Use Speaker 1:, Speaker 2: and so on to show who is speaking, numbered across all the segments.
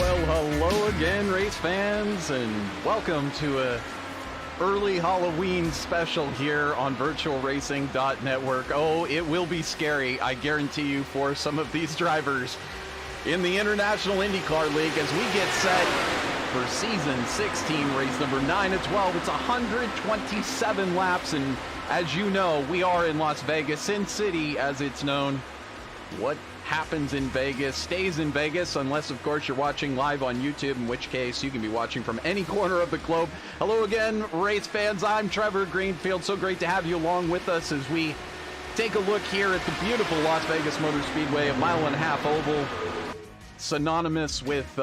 Speaker 1: Well, hello again, race fans, and welcome to a early Halloween special here on VirtualRacing.Network. Oh, it will be scary, I guarantee you, for some of these drivers in the International IndyCar League as we get set for Season 16, race number 9 of 12. It's 127 laps, and as you know, we are in Las Vegas, Sin City, as it's known. What happens in Vegas stays in Vegas, unless of course you're watching live on YouTube, in which case you can be watching from any corner of the globe. Hello again, race fans. I'm Trevor Greenfield. So great to have you along with us as we take a look here at the beautiful Las Vegas Motor Speedway, a mile-and-a-half oval, synonymous with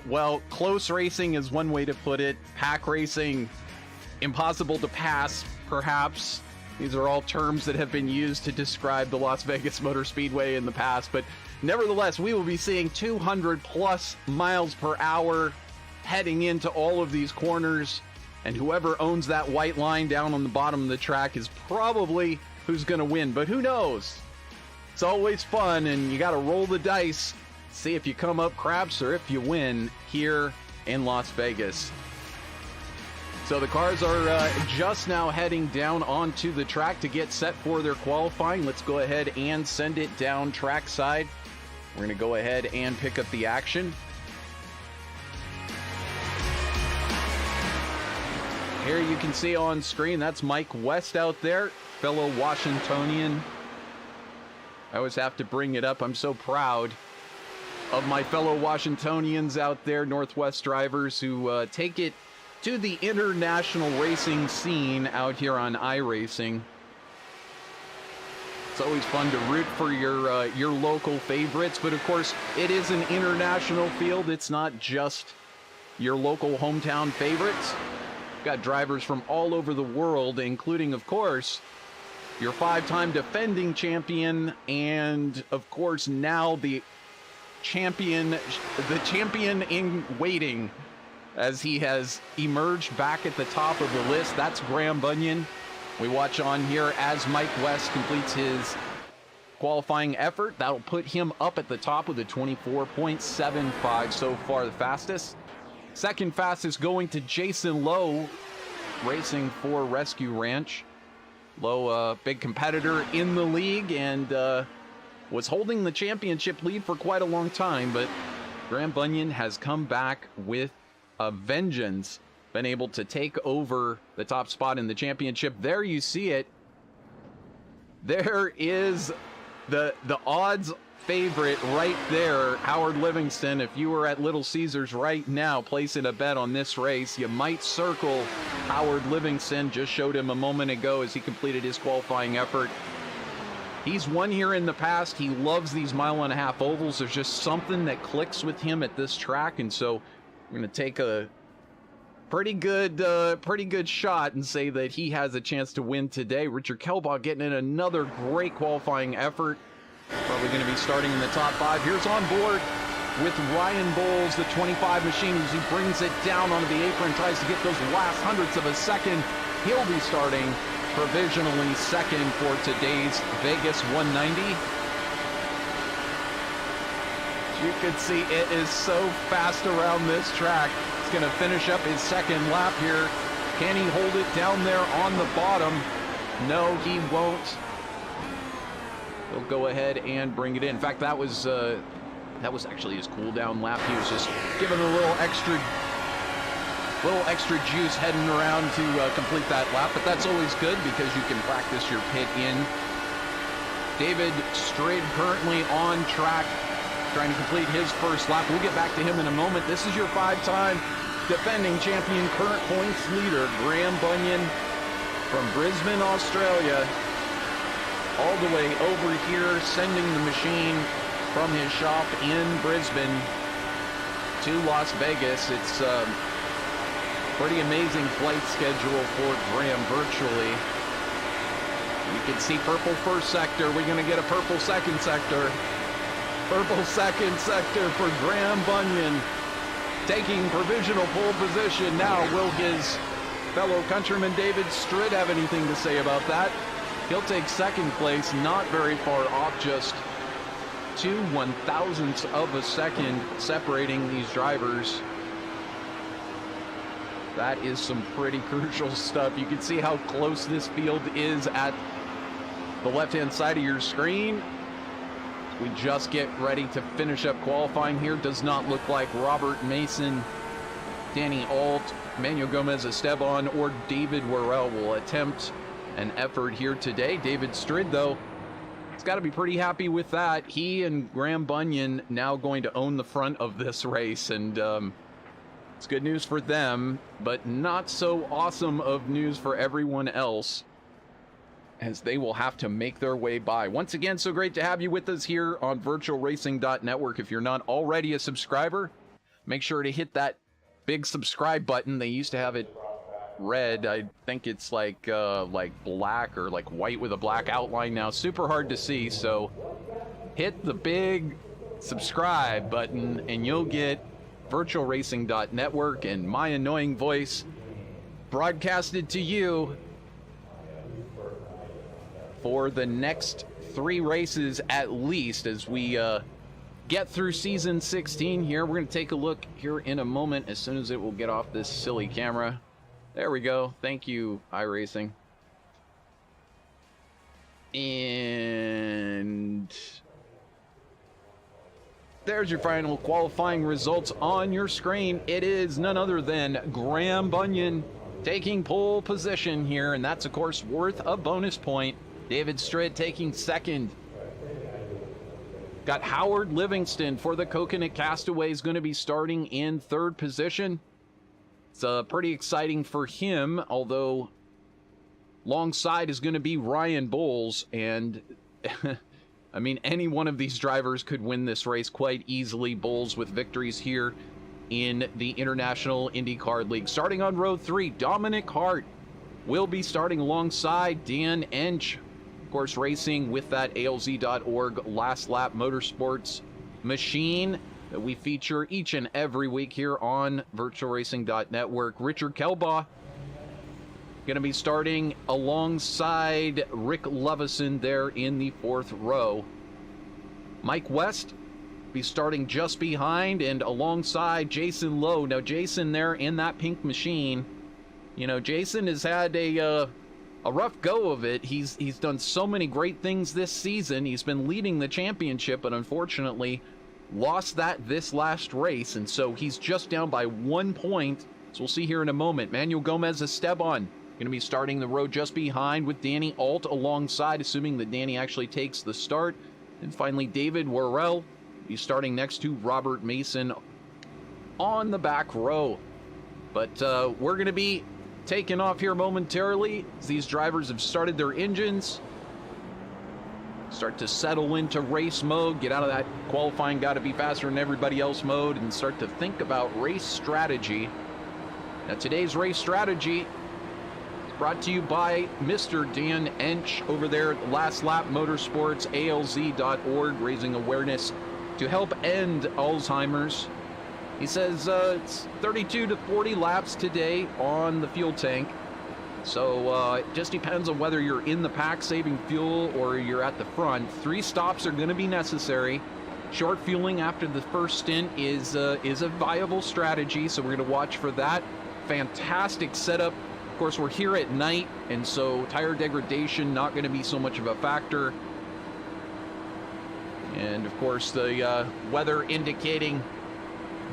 Speaker 1: well, close racing is one way to put it, pack racing, impossible to pass, perhaps. These are all terms that have been used to describe the Las Vegas Motor Speedway in the past, but nevertheless, we will be seeing 200 plus miles per hour heading into all of these corners, and whoever owns that white line down on the bottom of the track is probably who's going to win, but who knows? It's always fun, and you got to roll the dice, see if you come up craps or if you win here in Las Vegas. So the cars are just now heading down onto the track to get set for their qualifying. Let's go ahead and send it down trackside. We're going to go ahead and pick up the action. Here you can see on screen, that's Mike West out there, fellow Washingtonian. I always have to bring it up. I'm so proud of my fellow Washingtonians out there, Northwest drivers who take it to the international racing scene out here on iRacing. It's always fun to root for your local favorites, but of course it is an international field. It's not just your local hometown favorites. You've got drivers from all over the world, including, of course, your five-time defending champion, and of course now the champion in waiting, as he has emerged back at the top of the list. That's Graham Bunyan. We watch on here as Mike West completes his qualifying effort. That'll put him up at the top with a 24.75 so far, the fastest. Second fastest going to Jason Lowe, racing for Rescue Ranch. Lowe, big competitor in the league, and was holding the championship lead for quite a long time, but Graham Bunyan has come back with a vengeance, been able to take over the top spot in the championship. There you see it. There is the odds favorite right there, Howard Livingston. If you were at Little Caesars right now placing a bet on this race, you might circle Howard Livingston. Just showed him a moment ago as he completed his qualifying effort. He's won here in the past. He loves these mile-and-a-half ovals. There's just something that clicks with him at this track, and so we're going to take a pretty good shot and say that he has a chance to win today. Richard Kelbaugh getting in another great qualifying effort. Probably going to be starting in the top 5. Here's on board with Ryan Bowles, the 25 machine, as he brings it down onto the apron, tries to get those last hundredths of a second. He'll be starting provisionally second for today's Vegas 190. You can see it is so fast around this track. He's going to finish up his second lap here. Can he hold it down there on the bottom? No, he won't. He'll go ahead and bring it in. In fact, that was actually his cool down lap. He was just giving a little extra juice heading around to complete that lap, but that's always good because you can practice your pit in. David Strid currently on track, trying to complete his first lap. We'll get back to him in a moment. This is your five-time defending champion, current points leader, Graham Bunyan from Brisbane, Australia, all the way over here, sending the machine from his shop in Brisbane to Las Vegas. It's a pretty amazing flight schedule for Graham virtually. You can see purple first sector. We're going to get a purple second sector. Purple second sector for Graham Bunyan, taking provisional pole position. Now, will his fellow countryman David Strid have anything to say about that? He'll take second place, not very far off, just 0.21 of a second separating these drivers. That is some pretty crucial stuff. You can see how close this field is at the left-hand side of your screen. We just get ready to finish up qualifying here. Does not look like Robert Mason, Danny Alt, Manuel Gomez-Esteban, or David Worrell will attempt an effort here today. David Strid, though, has got to be pretty happy with that. He and Graham Bunyan now going to own the front of this race, and it's good news for them, but not so awesome of news for everyone else, as they will have to make their way by. Once again, so great to have you with us here on VirtualRacing.Network. If you're not already a subscriber, make sure to hit that big subscribe button. They used to have it red. I think it's like black or like white with a black outline now. Super hard to see, so hit the big subscribe button and you'll get VirtualRacing.Network and my annoying voice broadcasted to you for the next 3 races at least, as we get through season 16 here. We're going to take a look here in a moment as soon as it will get off this silly camera. There we go. Thank you, iRacing. And there's your final qualifying results on your screen. It is none other than Graham Bunyan taking pole position here, and that's, of course, worth a bonus point. David Strid taking second. Got Howard Livingston for the Coconut Castaways going to be starting in 3rd position. It's pretty exciting for him, although alongside is going to be Ryan Bowles, and I mean, any one of these drivers could win this race quite easily. Bowles with victories here in the International IndyCar League. Starting on row 3, Dominic Harte will be starting alongside Dan Ensch, of course, racing with that ALZ.org Last Lap Motorsports machine that we feature each and every week here on VirtualRacing.Network. Richard Kelbaugh going to be starting alongside Rick Lovison there in the 4th row. Mike West be starting just behind and alongside Jason Lowe. Now, Jason there in that pink machine, you know, Jason has had a rough go of it. He's done so many great things this season. He's been leading the championship, but unfortunately lost that this last race, and so he's just down by 1 point. So we'll see here in a moment. Manuel Gomez-Esteban going to be starting the row just behind with Danny Alt alongside, assuming that Danny actually takes the start. And finally, David Worrell be starting next to Robert Mason on the back row. But we're going to be taking off here momentarily as these drivers have started their engines, start to settle into race mode, get out of that qualifying got to be faster than everybody else mode, and start to think about race strategy. Now, today's race strategy is brought to you by Mr. Dan Ensch over there at Last Lap Motorsports, ALZ.org, raising awareness to help end Alzheimer's. He says it's 32 to 40 laps today on the fuel tank. So it just depends on whether you're in the pack saving fuel or you're at the front. 3 stops are going to be necessary. Short fueling after the first stint is a viable strategy, so we're going to watch for that. Fantastic setup. Of course, we're here at night, and so tire degradation not going to be so much of a factor. And of course, the weather indicating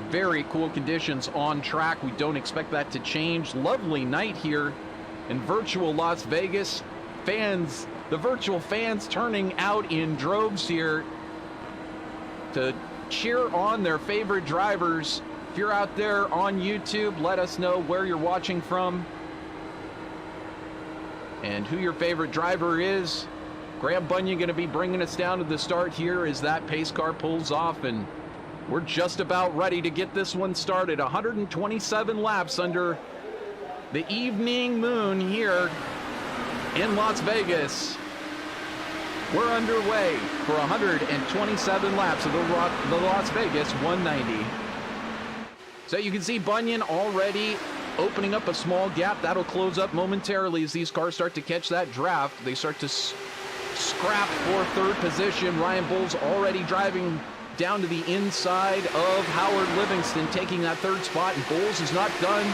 Speaker 1: very cool conditions on track. We don't expect that to change. Lovely night here in virtual Las Vegas. Fans, the virtual fans turning out in droves here to cheer on their favorite drivers. If you're out there on YouTube, let us know where you're watching from and who your favorite driver is. Graham Bunyan going to be bringing us down to the start here as that pace car pulls off, and we're just about ready to get this one started. 127 laps under the evening moon here in Las Vegas. We're underway for 127 laps of the Las Vegas 190. So you can see Bunyan already opening up a small gap. That'll close up momentarily as these cars start to catch that draft. They start to scrap for third position. Ryan Bull's already driving down to the inside of Howard Livingston, taking that third spot, and Bowles is not done.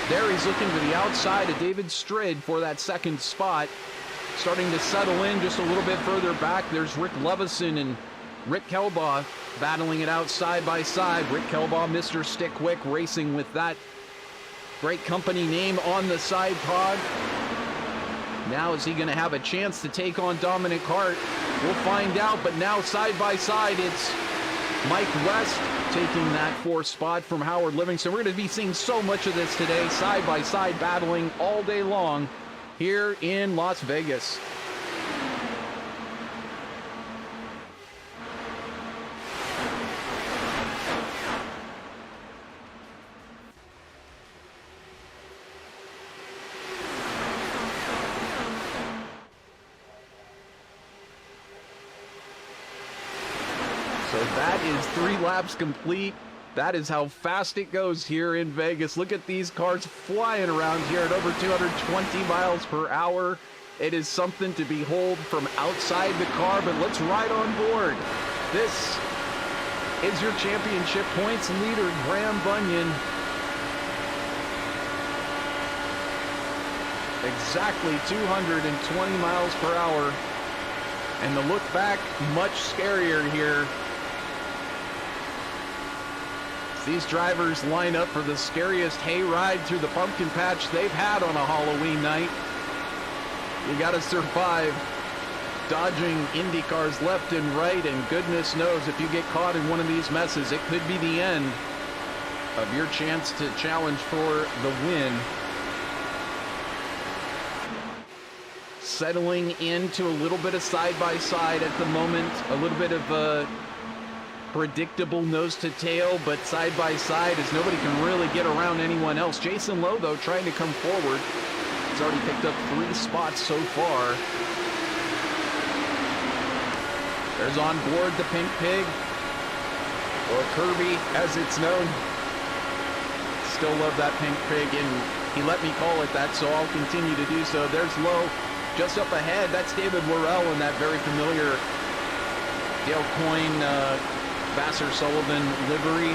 Speaker 1: There he's looking to the outside of David Strid for that second spot. Starting to settle in just a little bit further back. There's Rick Lovison and Rick Kelbaugh battling it out side by side. Rick Kelbaugh, Mr. Stickwick, racing with that great company name on the side pod. Now is he going to have a chance to take on Dominic Harte? We'll find out, but now side by side it's Mike West taking that fourth spot from Howard Livingston. We're going to be seeing so much of this today, side by side battling all day long here in Las Vegas. So that is 3 laps complete. That is how fast it goes here in Vegas. Look at these cars flying around here at over 220 miles per hour. It is something to behold from outside the car, but let's ride on board. This is your championship points leader, Graham Bunyan. Exactly 220 miles per hour. And the look back, much scarier here. These drivers line up for the scariest hayride through the pumpkin patch they've had on a Halloween night. You gotta survive dodging Indy cars left and right, and goodness knows if you get caught in one of these messes, it could be the end of your chance to challenge for the win. Settling into a little bit of side-by-side at the moment, a little bit of a predictable nose to tail, but side by side as nobody can really get around anyone else. Jason Lowe, though, trying to come forward. He's already picked up 3 spots so far. There's on board the Pink Pig, or Kirby as it's known. Still love that Pink Pig, and he let me call it that, so I'll continue to do so. There's Lowe just up ahead. That's David Worrell in that very familiar Dale Coyne Vassar Sullivan livery.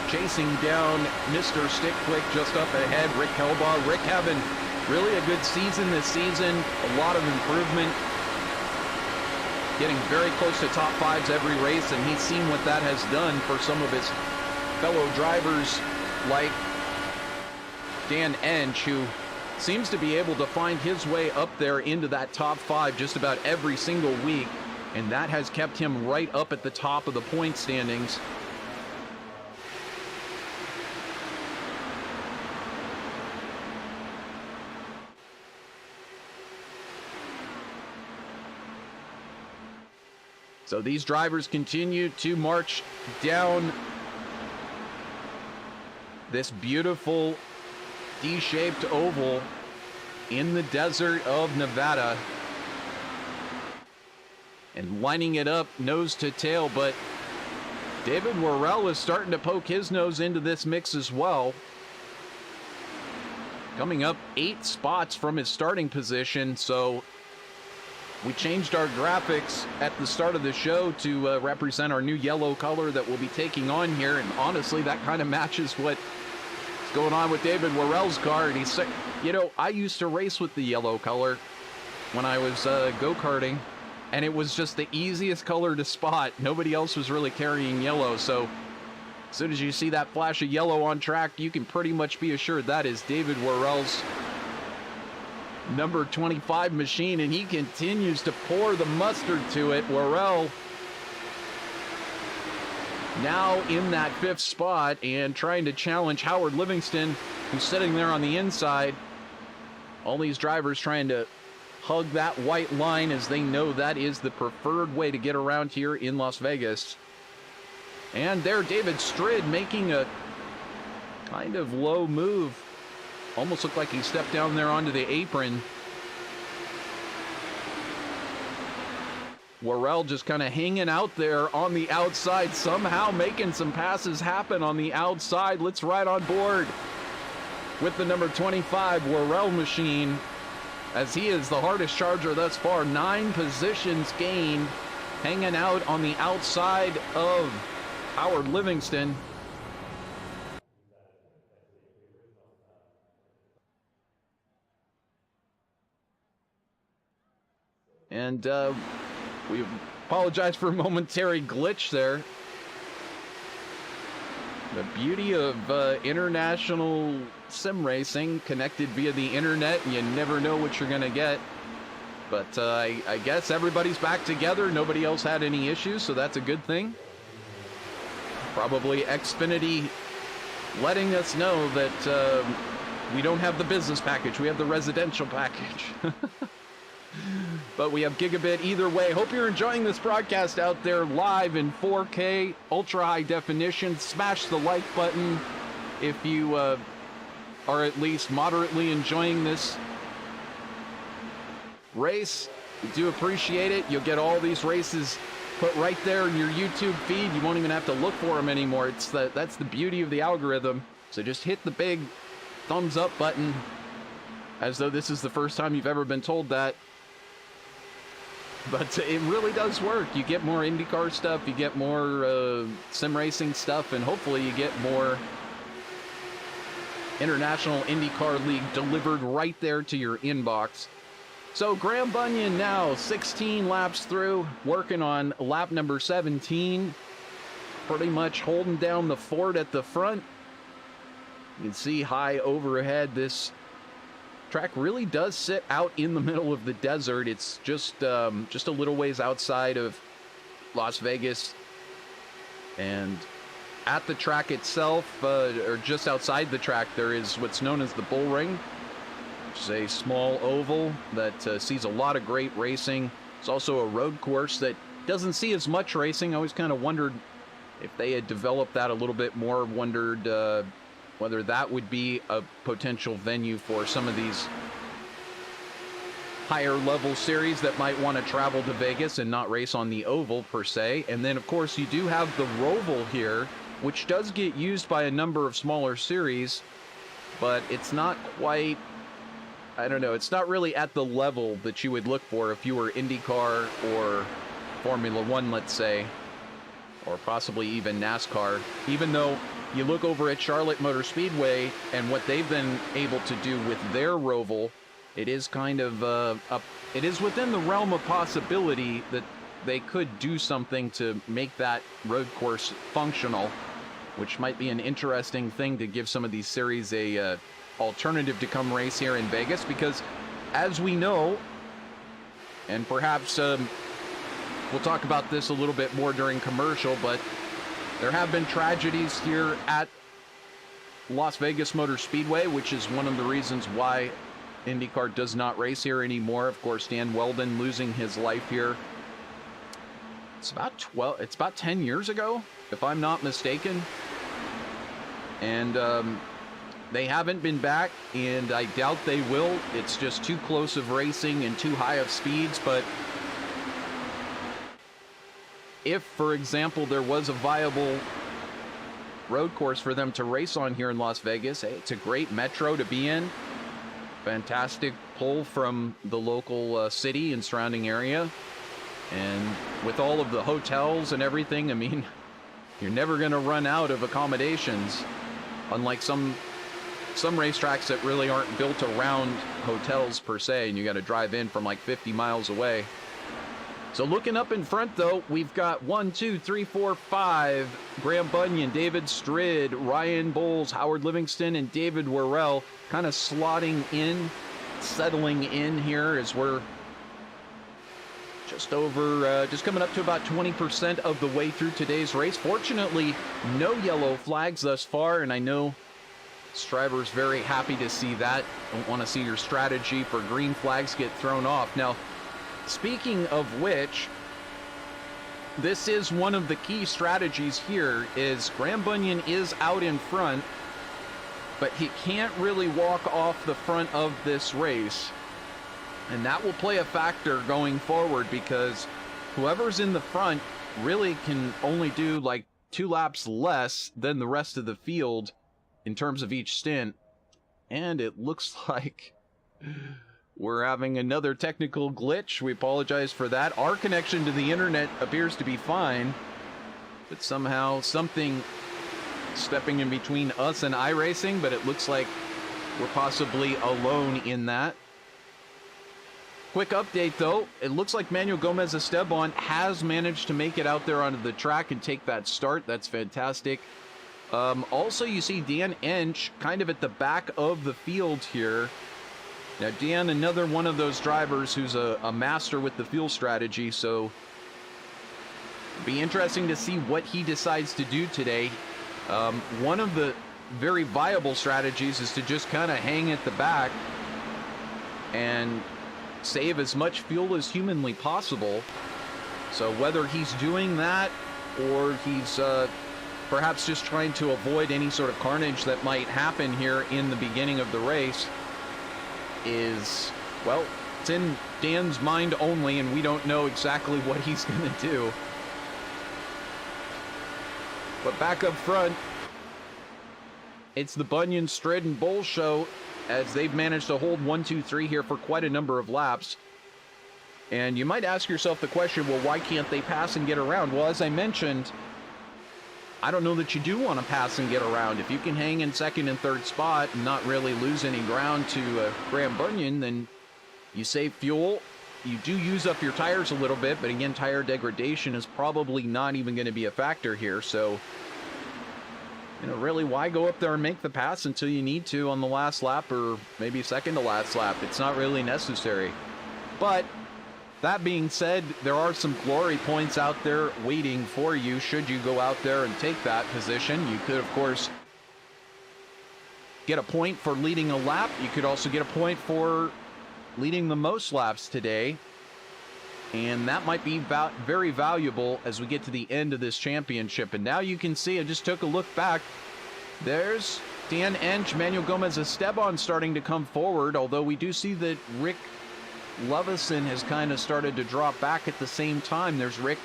Speaker 1: Chasing down Mr. Stickwick just up ahead, Rick Kelbaugh. Rick having really a good season this season, a lot of improvement. Getting very close to top 5s every race, and he's seen what that has done for some of his fellow drivers like Dan Ensch, who seems to be able to find his way up there into that top 5 just about every single week. And that has kept him right up at the top of the point standings. So these drivers continue to march down this beautiful D-shaped oval in the desert of Nevada. And lining it up nose to tail, but David Worrell is starting to poke his nose into this mix as well. Coming up 8 spots from his starting position, so we changed our graphics at the start of the show to represent our new yellow color that we'll be taking on here, and honestly, that kind of matches what's going on with David Worrell's car. And he's, you know, I used to race with the yellow color when I was go-karting. And it was just the easiest color to spot. Nobody else was really carrying yellow. So as soon as you see that flash of yellow on track, you can pretty much be assured that is David Worrell's number 25 machine. And he continues to pour the mustard to it. Worrell now in that 5th spot and trying to challenge Howard Livingston, who's sitting there on the inside. All these drivers trying to hug that white line as they know that is the preferred way to get around here in Las Vegas. And there David Strid making a kind of low move. Almost looked like he stepped down there onto the apron. Worrell just kind of hanging out there on the outside, somehow making some passes happen on the outside. Let's ride on board with the number 25 Worrell machine. as he is the hardest charger thus far. 9 positions gained, hanging out on the outside of Howard Livingston. And we apologize for a momentary glitch there. The beauty of international sim racing, connected via the internet, you never know what you're going to get. But I guess everybody's back together. Nobody else had any issues, so that's a good thing. Probably Xfinity letting us know that we don't have the business package. We have the residential package. But we have gigabit either way. Hope you're enjoying this broadcast out there live in 4K, ultra high definition. Smash the like button if you are at least moderately enjoying this race. We do appreciate it. You'll get all these races put right there in your YouTube feed. You won't even have to look for them anymore. That's the beauty of the algorithm. So just hit the big thumbs up button, as though this is the first time you've ever been told that. But it really does work. You get more IndyCar stuff, you get more sim racing stuff, and hopefully you get more International IndyCar League delivered right there to your inbox. So Graham Bunyan now 16 laps through, working on lap number 17. Pretty much holding down the fort at the front. You can see high overhead. This track really does sit out in the middle of the desert. It's just a little ways outside of Las Vegas, and at the track itself, or just outside the track, there is what's known as the Bull Ring, which is a small oval that sees a lot of great racing. It's also a road course that doesn't see as much racing. I always kind of wondered if they had developed that a little bit more, wondered whether that would be a potential venue for some of these higher level series that might want to travel to Vegas and not race on the oval per se. And then of course you do have the Roval here, which does get used by a number of smaller series, but it's not quite, I don't know, it's not really at the level that you would look for if you were IndyCar or Formula One, let's say, or possibly even NASCAR. Even though you look over at Charlotte Motor Speedway and what they've been able to do with their Roval, it is kind of it is within the realm of possibility that they could do something to make that road course functional, which might be an interesting thing to give some of these series a alternative to come race here in Vegas. Because as we know, and perhaps we'll talk about this a little bit more during commercial, but there have been tragedies here at Las Vegas Motor Speedway, which is one of the reasons why IndyCar does not race here anymore. Of course, Dan Weldon losing his life here. It's about 10 years ago, if I'm not mistaken. And they haven't been back, and I doubt they will. It's just too close of racing and too high of speeds. But if, for example, there was a viable road course for them to race on here in Las Vegas, hey, it's a great metro to be in. Fantastic pull from the local city and surrounding area. And with all of the hotels and everything, I mean, you're never going to run out of accommodations. Unlike some racetracks that really aren't built around hotels per se, and you got to drive in from like 50 miles away. So looking up in front, though, we've got 1, 2, 3, 4, 5. Graham Bunyan, David Strid, Ryan Bowles, Howard Livingston, and David Worrell kind of slotting in, settling in here as we're just over, just coming up to about 20% of the way through today's race. Fortunately, no yellow flags thus far, and I know Striver's very happy to see that. Don't want to see your strategy for green flags get thrown off. Now, speaking of which, this is one of the key strategies here, is Graham Bunyan is out in front, but he can't really walk off the front of this race. And that will play a factor going forward, because whoever's in the front really can only do like 2 laps less than the rest of the field in terms of each stint. And it looks like We're having another technical glitch. We apologize for that. Our connection to the internet appears to be fine, but somehow something stepping in between us and iRacing, but it looks like we're possibly alone in that. Quick update though, it looks like Manuel Gomez Esteban has managed to make it out there onto the track and take that start. That's fantastic. Also, you see Dan Ensch kind of at the back of the field here. Now, Dan, another one of those drivers who's a master with the fuel strategy, so it'll be interesting to see what he decides to do today. One of the very viable strategies is to just kind of hang at the back and save as much fuel as humanly possible. So whether he's doing that or he's perhaps just trying to avoid any sort of carnage that might happen here in the beginning of the race is, well, it's in Dan's mind only, and we don't know exactly what he's going to do. But back up front, it's the Bunyan, Strid, and Bull show, as they've managed to hold 1, 2, 3 here for quite a number of laps. And you might ask yourself the question, well, why can't they pass and get around? Well, as I mentioned, I don't know that you do want to pass and get around. If you can hang in second and third spot and not really lose any ground to Graham Bunyan, then you save fuel. You do use up your tires a little bit, but again, tire degradation is probably not even going to be a factor here. So, you know, really, why go up there and make the pass until you need to on the last lap or maybe second to last lap? It's not really necessary. But that being said, there are some glory points out there waiting for you should you go out there and take that position. You could, of course, get a point for leading a lap. You could also get a point for leading the most laps today. And that might be very valuable as we get to the end of this championship. And now you can see, I just took a look back. There's Dan Ensch, Manuel Gomez Esteban starting to come forward, although we do see that Rick Lovison has kind of started to drop back at the same time. There's Rick.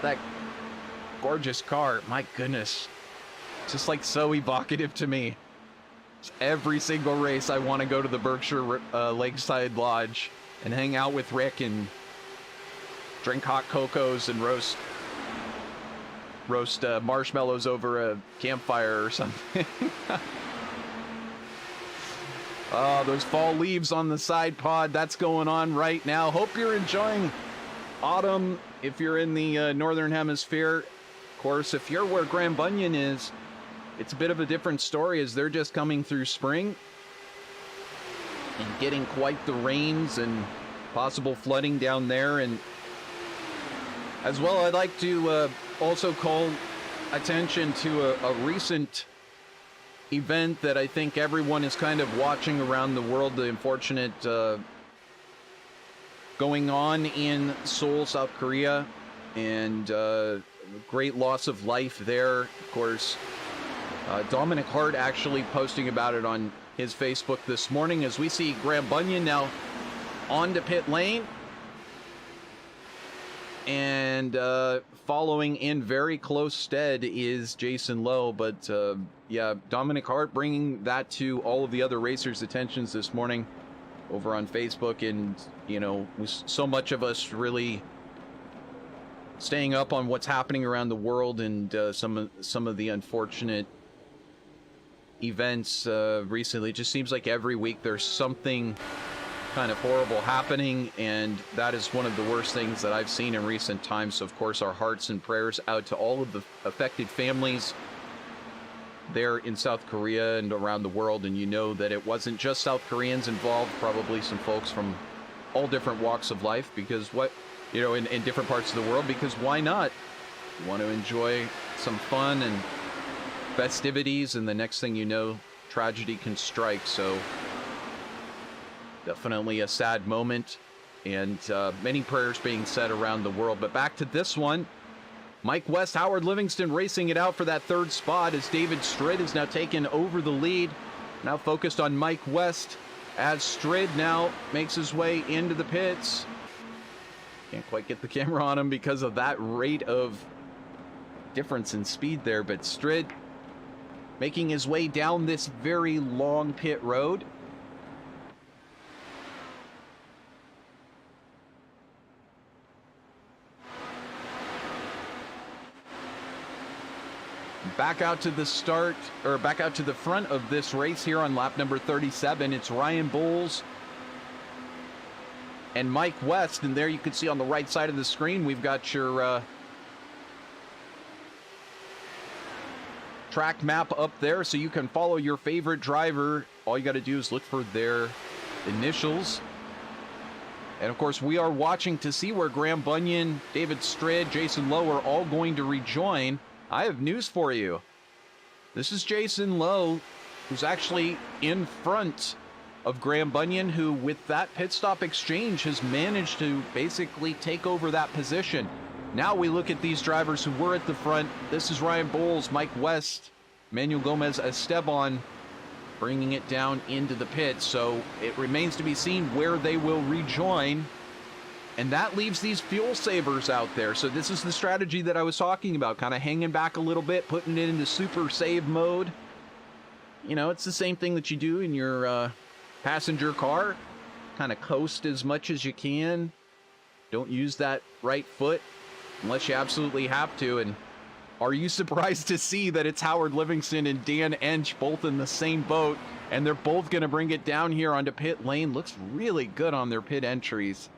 Speaker 1: That gorgeous car, my goodness. Just like so evocative to me. Every single race I want to go to the Berkshire Lakeside Lodge and hang out with Rick and drink hot cocos and roast marshmallows over a campfire or something. Oh, those fall leaves on the side pod, that's going on right now. Hope you're enjoying autumn if you're in the northern hemisphere. Of course, if you're where Graham Bunyan is, it's a bit of a different story as they're just coming through spring and getting quite the rains and possible flooding down there. And as well, I'd like to also call attention to a recent event that I think everyone is kind of watching around the world, the unfortunate going on in Seoul, South Korea, and great loss of life there. Of course, Dominic Harte actually posting about it on his Facebook this morning as we see Graham Bunyan now onto pit lane. And following in very close stead is Jason Lowe. But yeah, Dominic Harte bringing that to all of the other racers' attentions this morning over on Facebook. And, you know, so much of us really staying up on what's happening around the world and some of the unfortunate events recently. It just seems like every week there's something kind of horrible happening, and that is one of the worst things that I've seen in recent times. So of course, our hearts and prayers out to all of the affected families there in South Korea and around the world. And you know that it wasn't just South Koreans involved, probably some folks from all different walks of life, because in different parts of the world, because why not? You want to enjoy some fun and festivities, and the next thing you know, tragedy can strike. So definitely a sad moment, and many prayers being said around the world. But back to this one, Mike West, Howard Livingston racing it out for that third spot as David Strid has now taken over the lead. Now focused on Mike West as Strid now makes his way into the pits. Can't quite get the camera on him because of that rate of difference in speed there, but Strid making his way down this very long pit road. Back out to the start, or back out to the front of this race here on lap number 37. It's Ryan Bowles and Mike West. And there you can see on the right side of the screen, we've got your track map up there, so you can follow your favorite driver. All you got to do is look for their initials. And of course, we are watching to see where Graham Bunyan, David Strid, Jason Lowe are all going to rejoin. I have news for you. This is Jason Lowe, who's actually in front of Graham Bunyan, who with that pit stop exchange has managed to basically take over that position. Now we look at these drivers who were at the front. This is Ryan Bowles, Mike West, Manuel Gomez Esteban, bringing it down into the pit. So it remains to be seen where they will rejoin. And that leaves these fuel savers out there. So this is the strategy that I was talking about, kind of hanging back a little bit, putting it into super save mode. You know, it's the same thing that you do in your passenger car. Kind of coast as much as you can. Don't use that right foot unless you absolutely have to. And are you surprised to see that it's Howard Livingston and Dan Ensch both in the same boat, and they're both going to bring it down here onto pit lane? Looks really good on their pit entries.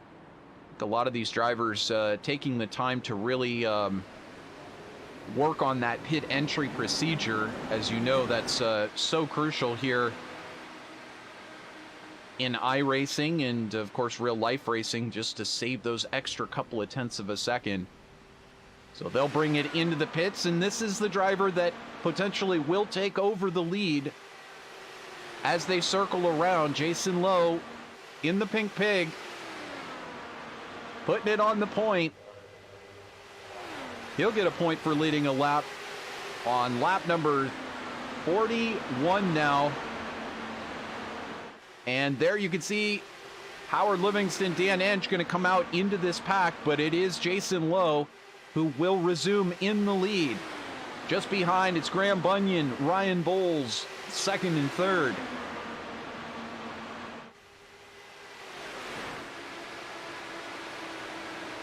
Speaker 1: A lot of these drivers taking the time to really work on that pit entry procedure. As you know, that's so crucial here in iRacing and, of course, real life racing, just to save those extra couple of tenths of a second. So they'll bring it into the pits, and this is the driver that potentially will take over the lead as they circle around. Jason Lowe in the Pink Pig, putting it on the point. He'll get a point for leading a lap on lap number 41 now. And there you can see Howard Livingston, Dan Ensch going to come out into this pack, but it is Jason Lowe who will resume in the lead. Just behind, it's Graham Bunyan, Ryan Bowles, second and third.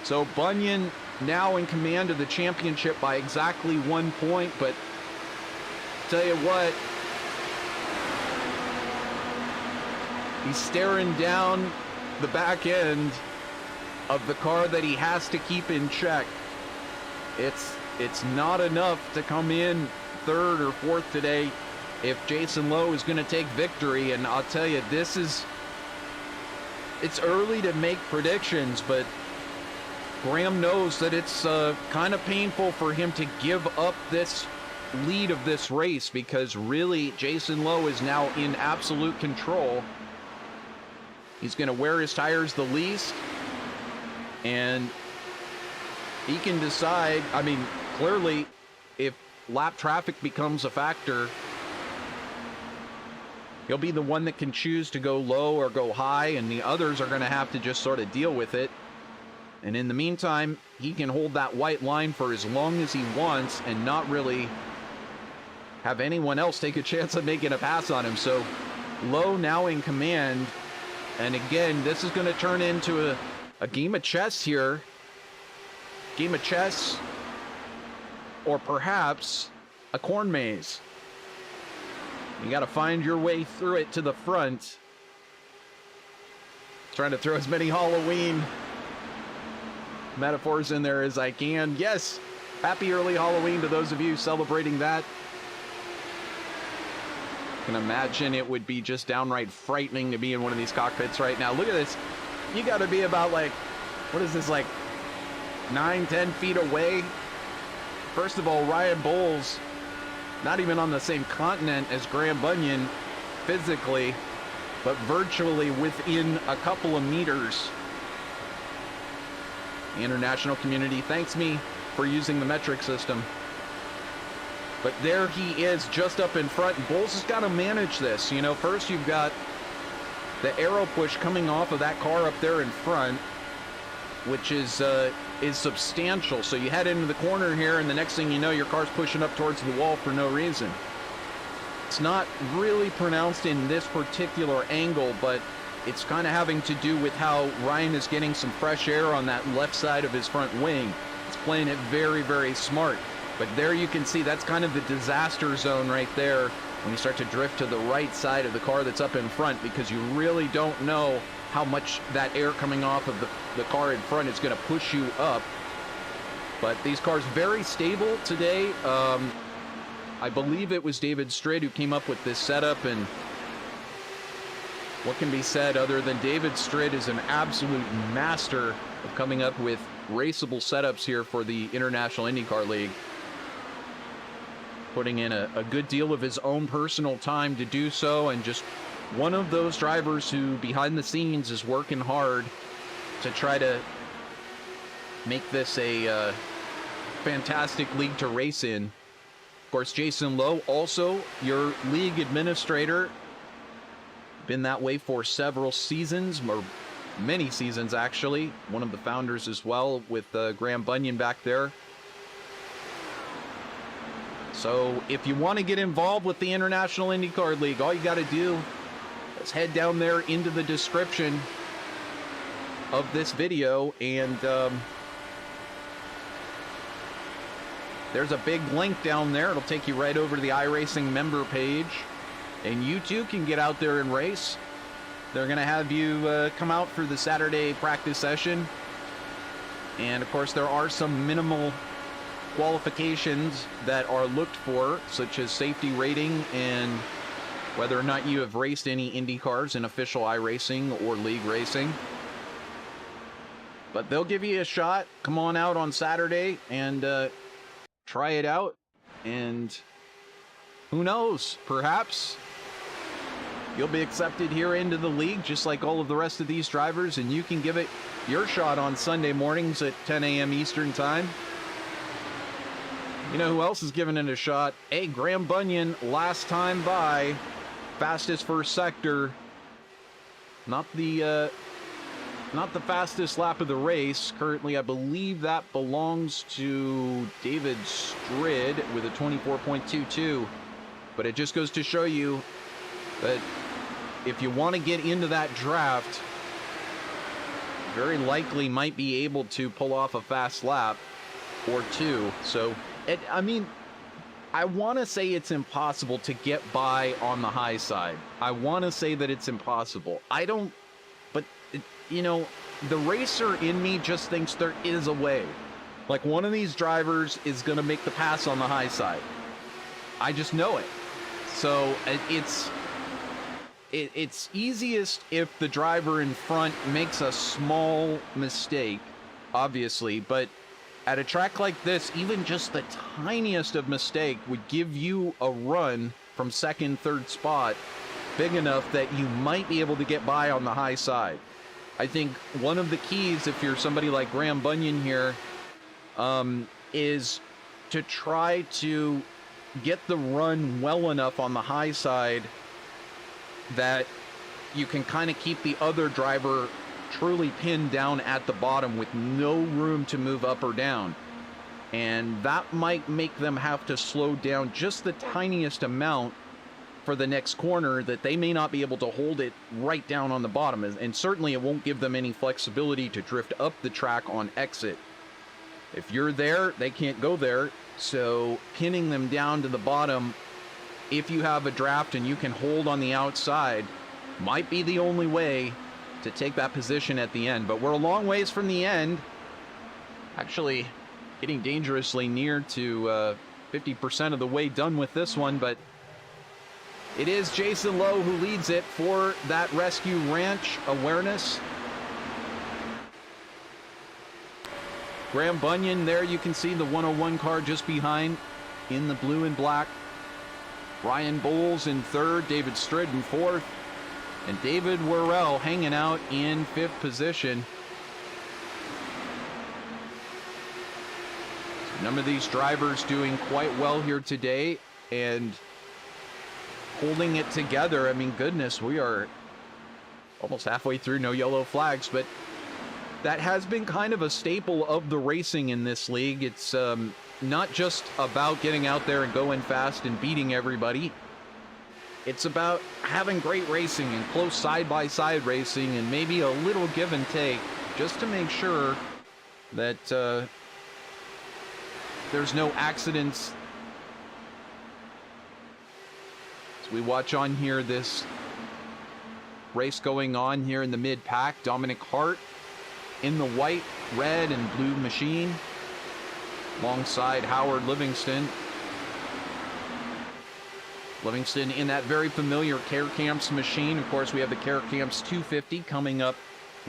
Speaker 1: So Bunyan now in command of the championship by exactly 1 point, but tell you what, he's staring down the back end of the car that he has to keep in check. It's not enough to come in third or fourth today if Jason Lowe is going to take victory. And I'll tell you, it's early to make predictions, but Graham knows that it's kind of painful for him to give up this lead of this race, because really Jason Lowe is now in absolute control. He's going to wear his tires the least, and he can decide. I mean, clearly, if lap traffic becomes a factor, he'll be the one that can choose to go low or go high, and the others are going to have to just sort of deal with it. And in the meantime, he can hold that white line for as long as he wants and not really have anyone else take a chance of making a pass on him. So Lowe now in command. And again, this is going to turn into a game of chess here. Game of chess, or perhaps a corn maze. You got to find your way through it to the front. Trying to throw as many Halloween metaphors in there as I can. Yes, happy early Halloween to those of you celebrating that. I can imagine it would be just downright frightening to be in one of these cockpits right now. Look at this. You got to be about, like, what is this, like 9-10 feet away? First of all, Ryan Bowles not even on the same continent as Graham Bunyan physically, but virtually within a couple of meters. The international community thanks me for using the metric system. But there he is, just up in front. Bowles has got to manage this. You know, first you've got the aero push coming off of that car up there in front, which is substantial. So you head into the corner here, and the next thing you know, your car's pushing up towards the wall for no reason. It's not really pronounced in this particular angle, but it's kind of having to do with how Ryan is getting some fresh air on that left side of his front wing. It's playing it very, very smart. But there you can see that's kind of the disaster zone right there when you start to drift to the right side of the car that's up in front, because you really don't know how much that air coming off of the car in front is going to push you up. But these cars very stable today. I believe it was David Strid who came up with this setup, and what can be said other than David Strid is an absolute master of coming up with raceable setups here for the International IndyCar League. Putting in a good deal of his own personal time to do so, and just one of those drivers who behind the scenes is working hard to try to make this a fantastic league to race in. Of course, Jason Lowe, also your league administrator, been that way for several seasons, or many seasons actually. One of the founders as well, with Graham Bunyan back there. So if you want to get involved with the International IndyCar League, all you got to do is head down there into the description of this video, and there's a big link down there. It'll take you right over to the iRacing member page, and you too can get out there and race. They're going to have you come out for the Saturday practice session, and of course there are some minimal qualifications that are looked for, such as safety rating and whether or not you have raced any Indy cars in official iRacing or league racing. But they'll give you a shot. Come on out on Saturday and try it out, and who knows, perhaps you'll be accepted here into the league just like all of the rest of these drivers, and you can give it your shot on Sunday mornings at 10 a.m. Eastern time. You know who else is giving it a shot? Hey, Graham Bunyan, last time by, fastest first sector. Not the fastest lap of the race. Currently, I believe that belongs to David Strid with a 24.22. But it just goes to show you that if you want to get into that draft, very likely might be able to pull off a fast lap or two. So, I mean, I want to say it's impossible to get by on the high side. I want to say that it's impossible. I don't, but, you know, the racer in me just thinks there is a way. Like, one of these drivers is going to make the pass on the high side. I just know it. So, it's easiest if the driver in front makes a small mistake, obviously, but at a track like this, even just the tiniest of mistake would give you a run from second, third spot big enough that you might be able to get by on the high side. I think one of the keys, if you're somebody like Graham Bunyan here, is to try to get the run well enough on the high side that you can kind of keep the other driver truly pinned down at the bottom with no room to move up or down. And that might make them have to slow down just the tiniest amount for the next corner, that they may not be able to hold it right down on the bottom. And certainly it won't give them any flexibility to drift up the track on exit. If you're there, they can't go there. So pinning them down to the bottom, if you have a draft and you can hold on the outside, might be the only way to take that position at the end. But we're a long ways from the end. Actually, getting dangerously near to 50% of the way done with this one, but it is Jason Lowe who leads it for that Rescue Ranch awareness. Graham Bunyan, there you can see the 101 car just behind in the blue and black. Ryan Bowles in third, David Strid in fourth, and David Worrell hanging out in fifth position. So a number of these drivers doing quite well here today and holding it together. I mean, goodness, we are almost halfway through, no yellow flags, but that has been kind of a staple of the racing in this league. It's not just about getting out there and going fast and beating everybody. It's about having great racing and close side-by-side racing and maybe a little give and take just to make sure that there's no accidents. As we watch on here, this race going on here in the mid-pack. Dominic Harte in the white, red, and blue machine, alongside Howard Livingston. Livingston in that very familiar Care Camps machine. Of course, we have the Care Camps 250 coming up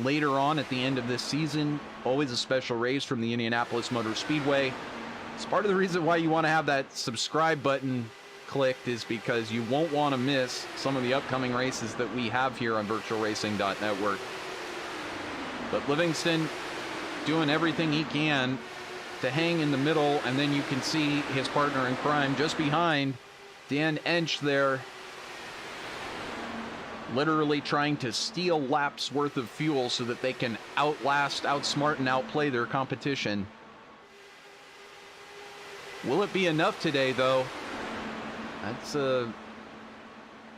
Speaker 1: later on at the end of this season. Always a special race from the Indianapolis Motor Speedway. It's part of the reason why you want to have that subscribe button clicked, is because you won't want to miss some of the upcoming races that we have here on VirtualRacing.Network. But Livingston doing everything he can to hang in the middle, and then you can see his partner in crime just behind, Dan Ensch there, literally trying to steal laps worth of fuel so that they can outlast, outsmart, and outplay their competition. Will it be enough today, though? That's a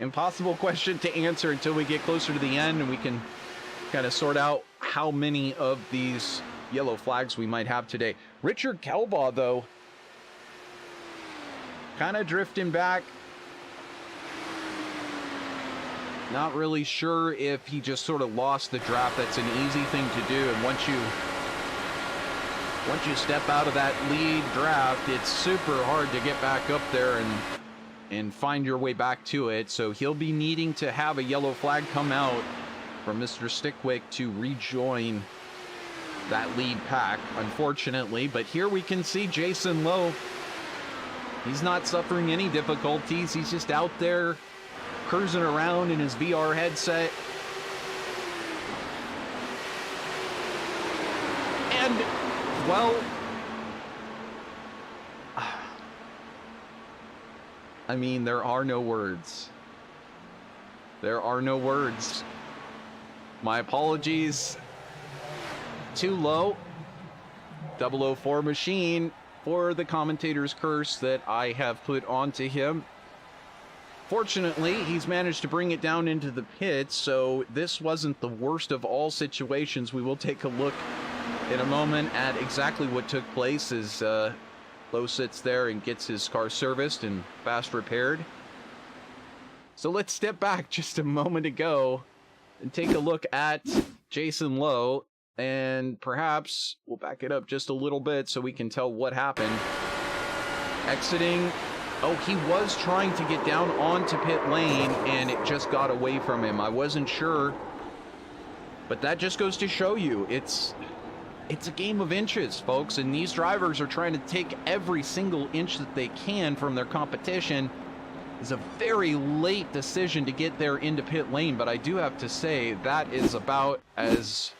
Speaker 1: impossible question to answer until we get closer to the end and we can kind of sort out how many of these yellow flags we might have today. Richard Kelbaugh, though, kind of drifting back. Not really sure if he just sort of lost the draft. That's an easy thing to do, and once you step out of that lead draft, it's super hard to get back up there and find your way back to it. So he'll be needing to have a yellow flag come out from Mr. Stickwick to rejoin that lead pack, unfortunately. But here we can see Jason Lowe. He's not suffering any difficulties. He's just out there cruising around in his VR headset. And, well, I mean, there are no words. There are no words. My apologies to Lowe, 004 machine, for the commentator's curse that I have put onto him. Fortunately, he's managed to bring it down into the pits, so this wasn't the worst of all situations. We will take a look in a moment at exactly what took place as Lowe sits there and gets his car serviced and fast repaired. So let's step back just a moment ago and take a look at Jason Lowe, and perhaps we'll back it up just a little bit so we can tell what happened. Exiting. Oh, he was trying to get down onto pit lane, and it just got away from him. I wasn't sure, but that just goes to show you, it's a game of inches, folks, and these drivers are trying to take every single inch that they can from their competition. It's a very late decision to get there into pit lane, but I do have to say that is about as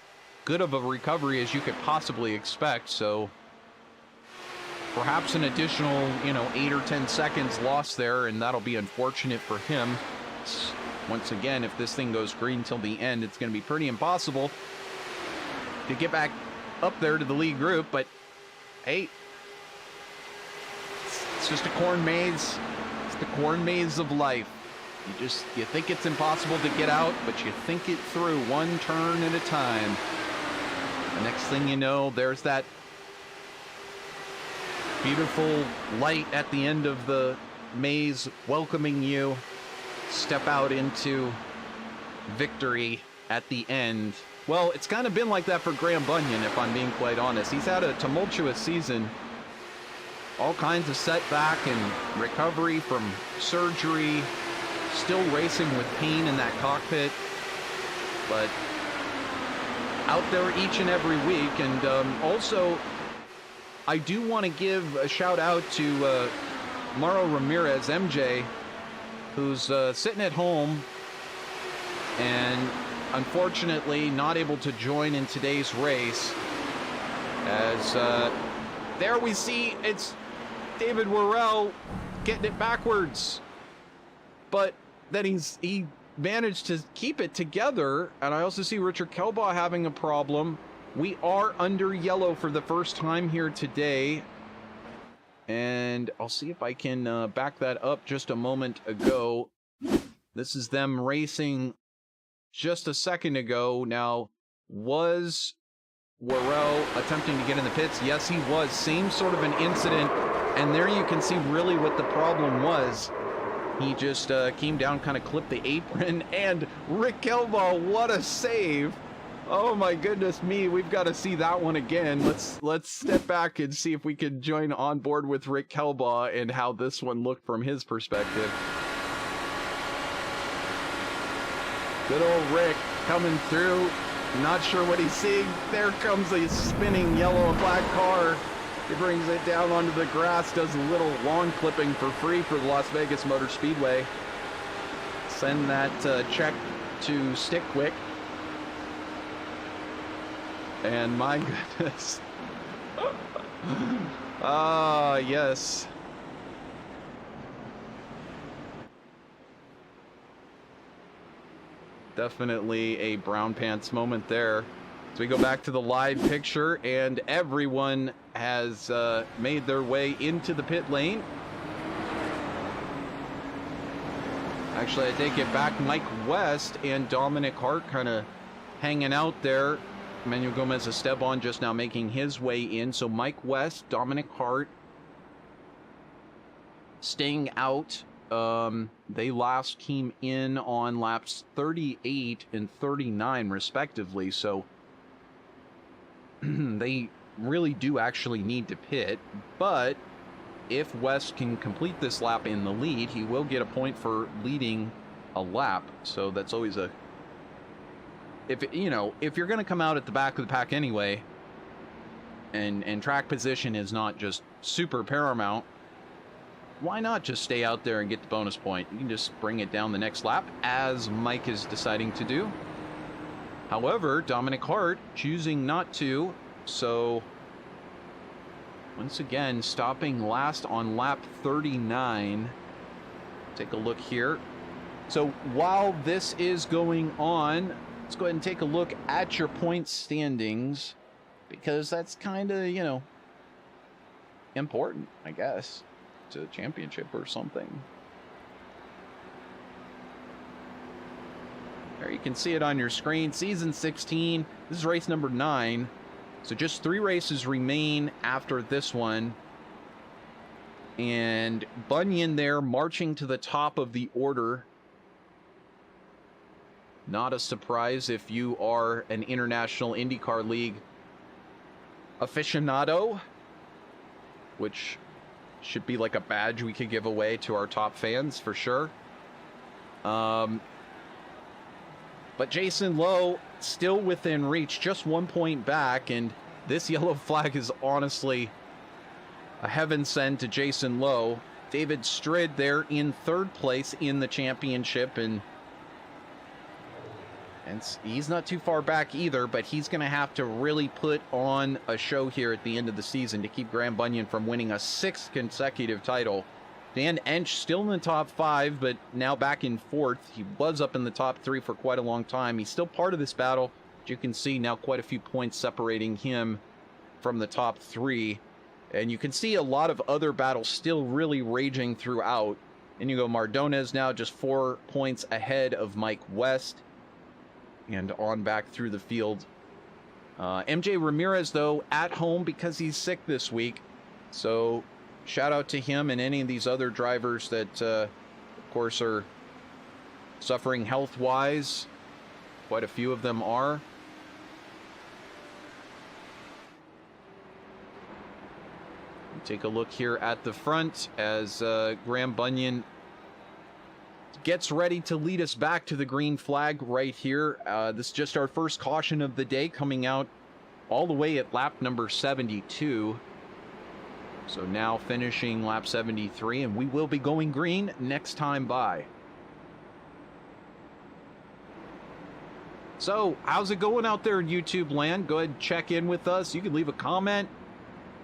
Speaker 1: good of a recovery as you could possibly expect. So perhaps an additional, 8 or 10 seconds lost there, and that'll be unfortunate for him. Once again, if this thing goes green till the end, it's going to be pretty impossible to get back up there to the lead group. But hey, it's just a corn maze. It's the corn maze of life. You think it's impossible to get out, but you think it through one turn at a time. The next thing you know, there's that beautiful light at the end of the maze welcoming you. Step out into victory at the end. Well, it's kind of been like that for Graham Bunyan, if I'm being quite honest. He's had a tumultuous season. All kinds of setback and recovery from surgery. Still racing with pain in that cockpit. But out there each and every week. And also, I do want to give a shout out to Mauro Ramirez, MJ, who's sitting at home and unfortunately not able to join in today's race. As there we see it's David Worrell getting it backwards, but then he managed to keep it together. And I also see Richard Kelbaugh having a problem. We are under yellow for the first time here today. And I'll see if I can back that up just a moment ago. This is them racing just a second ago. Now, was Mauro attempting to get in the pits. Yes, he was. Same sort of an incident. And there you can see really what the problem was. He just came down, kind of clipped the apron. And Rick Kelbaugh, what a save. Oh my goodness me, we've got to see that one again. Let's step back and see if we can join on board with Rick Kelbaugh and how this one looked from his perspective. Good old Rick coming through. Not sure what he's seeing. There comes a spinning yellow and black car. He brings it down onto the grass, does a little lawn clipping for free for the Las Vegas Motor Speedway. Send that check to Stick Quick. And my goodness. Ah, yes. Definitely a brown pants moment there. So we go back to the live picture, and everyone has made their way into the pit lane. Actually, I take it back. Mike West and Dominic Harte kind of hanging out there. Manuel Gomez Esteban just now making his way in. So Mike West, Dominic Harte staying out. They last came in on laps 38 and 39 respectively, so they really do actually need to pit. But if West can complete this lap in the lead, he will get a point for leading a lap. So that's always a, if you're going to come out at the back of the pack anyway, and track position is not just super paramount, why not just stay out there and get the bonus point? You can just bring it down the next lap, as Mike is deciding to do. However, Dominic Harte choosing not to, so once again stopping last on lap 39. Take a look here. So while this is going on, let's go ahead and take a look at your point standings, because that's kind of, important, I guess, to the championship or something. There you can see it on your screen. Season 16. This is race number 9. So just 3 races remain after this one. And Bunyan there marching to the top of the order. Not a surprise if you are an International IndyCar League aficionado, which should be like a badge we could give away to our top fans for sure. But Jason Lowe still within reach, just 1 point back, and this yellow flag is honestly a heaven send to Jason Lowe. David Strid there in 3rd place in the championship, and he's not too far back either, but he's going to have to really put on a show here at the end of the season to keep Graham Bunyan from winning a 6th consecutive title. Dan Ensch still in the top 5, but now back in 4th. He was up in the top 3 for quite a long time. He's still part of this battle. As you can see, now quite a few points separating him from the top 3. And you can see a lot of other battles still really raging throughout. Iñigo Mardones now just 4 points ahead of Mike West. And on back through the field. MJ Ramirez, though, at home because he's sick this week. So shout out to him and any of these other drivers that, of course, are suffering health-wise. Quite a few of them are. Take a look here at the front as Graham Bunyan gets ready to lead us back to the green flag right here. This is just our first caution of the day, coming out all the way at lap number 72. So now finishing lap 73, and we will be going green next time by. So how's it going out there in YouTube land? Go ahead and check in with us. You could leave a comment.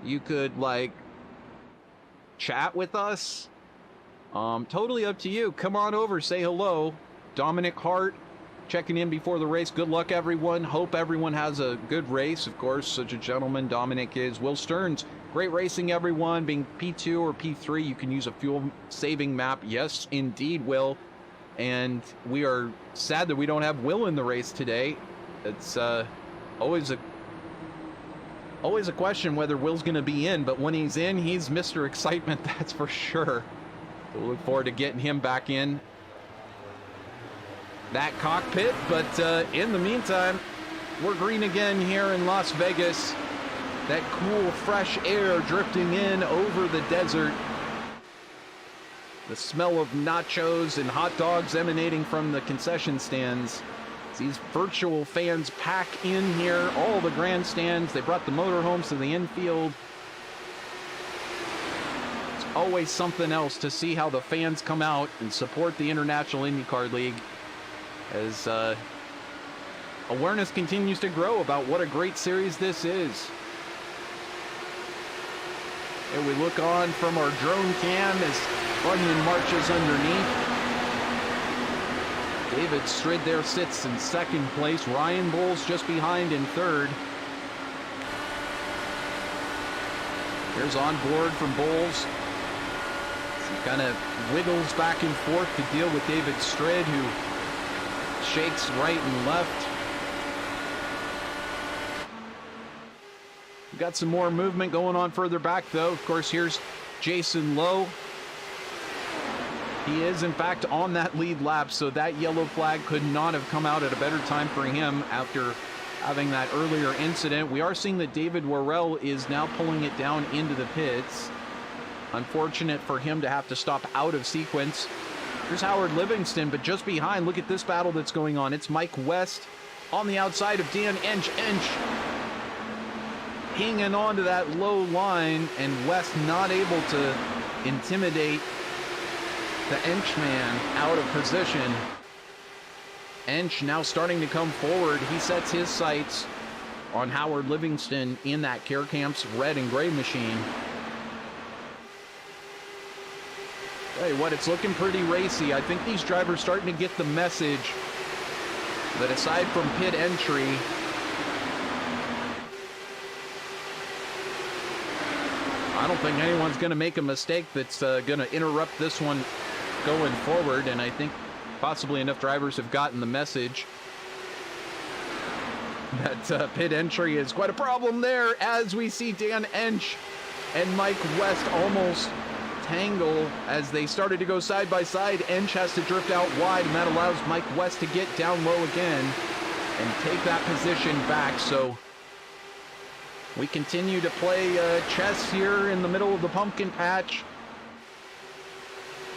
Speaker 1: You could chat with us. Totally up to you. Come on over, say hello. Dominic Harte checking in before the race. Good luck, everyone. Hope everyone has a good race. Of course, such a gentleman Dominic is. Will Stearns, great racing, everyone. Being P2 or P3, you can use a fuel-saving map. Yes, indeed, Will. And we are sad that we don't have Will in the race today. It's always a Always a question whether Will's going to be in, but when he's in, he's Mr. Excitement, that's for sure. We'll look forward to getting him back in that cockpit, but in the meantime, we're green again here in Las Vegas. That cool, fresh air drifting in over the desert. The smell of nachos and hot dogs emanating from the concession stands. These virtual fans pack in here, all the grandstands. They brought the motorhomes to the infield. It's always something else to see how the fans come out and support the International IndyCar League as awareness continues to grow about what a great series this is. And we look on from our drone cam as Bunyan marches underneath. David Strid there sits in second place. Ryan Bowles just behind in third. Here's on board from Bowles. He kind of wiggles back and forth to deal with David Strid, who shakes right and left. We've got some more movement going on further back, though. Of course, here's Jason Lowe. He is, in fact, on that lead lap, so that yellow flag could not have come out at a better time for him after having that earlier incident. We are seeing that David Worrell is now pulling it down into the pits. Unfortunate for him to have to stop out of sequence. Here's Howard Livingston, but just behind, look at this battle that's going on. It's Mike West on the outside of Dan Ensch. Ensch hanging on to that low line, and West not able to intimidate the Ensch man out of position. Ensch now starting to come forward. He sets his sights on Howard Livingston in that Care Camps red and gray machine. Tell you what, it's looking pretty racy. I think these drivers starting to get the message that aside from pit entry, I don't think anyone's going to make a mistake that's going to interrupt this one going forward, and I think possibly enough drivers have gotten the message that pit entry is quite a problem there, as we see Dan Ensch and Mike West almost tangle as they started to go side by side. Ensch has to drift out wide, and that allows Mike West to get down low again and take that position back. So we continue to play chess here in the middle of the pumpkin patch,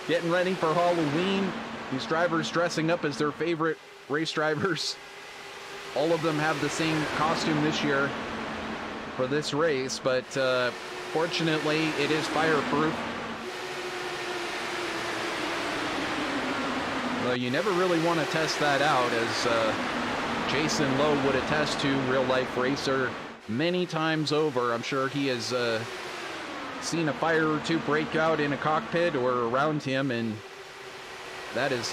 Speaker 1: getting ready for Halloween. These drivers dressing up as their favorite race drivers. All of them have the same costume this year for this race, but fortunately it is fireproof. Though you never really want to test that out, as Jason Lowe would attest to, real life racer many times over. I'm sure he has seen a fire or two break out in a cockpit or around him, and that is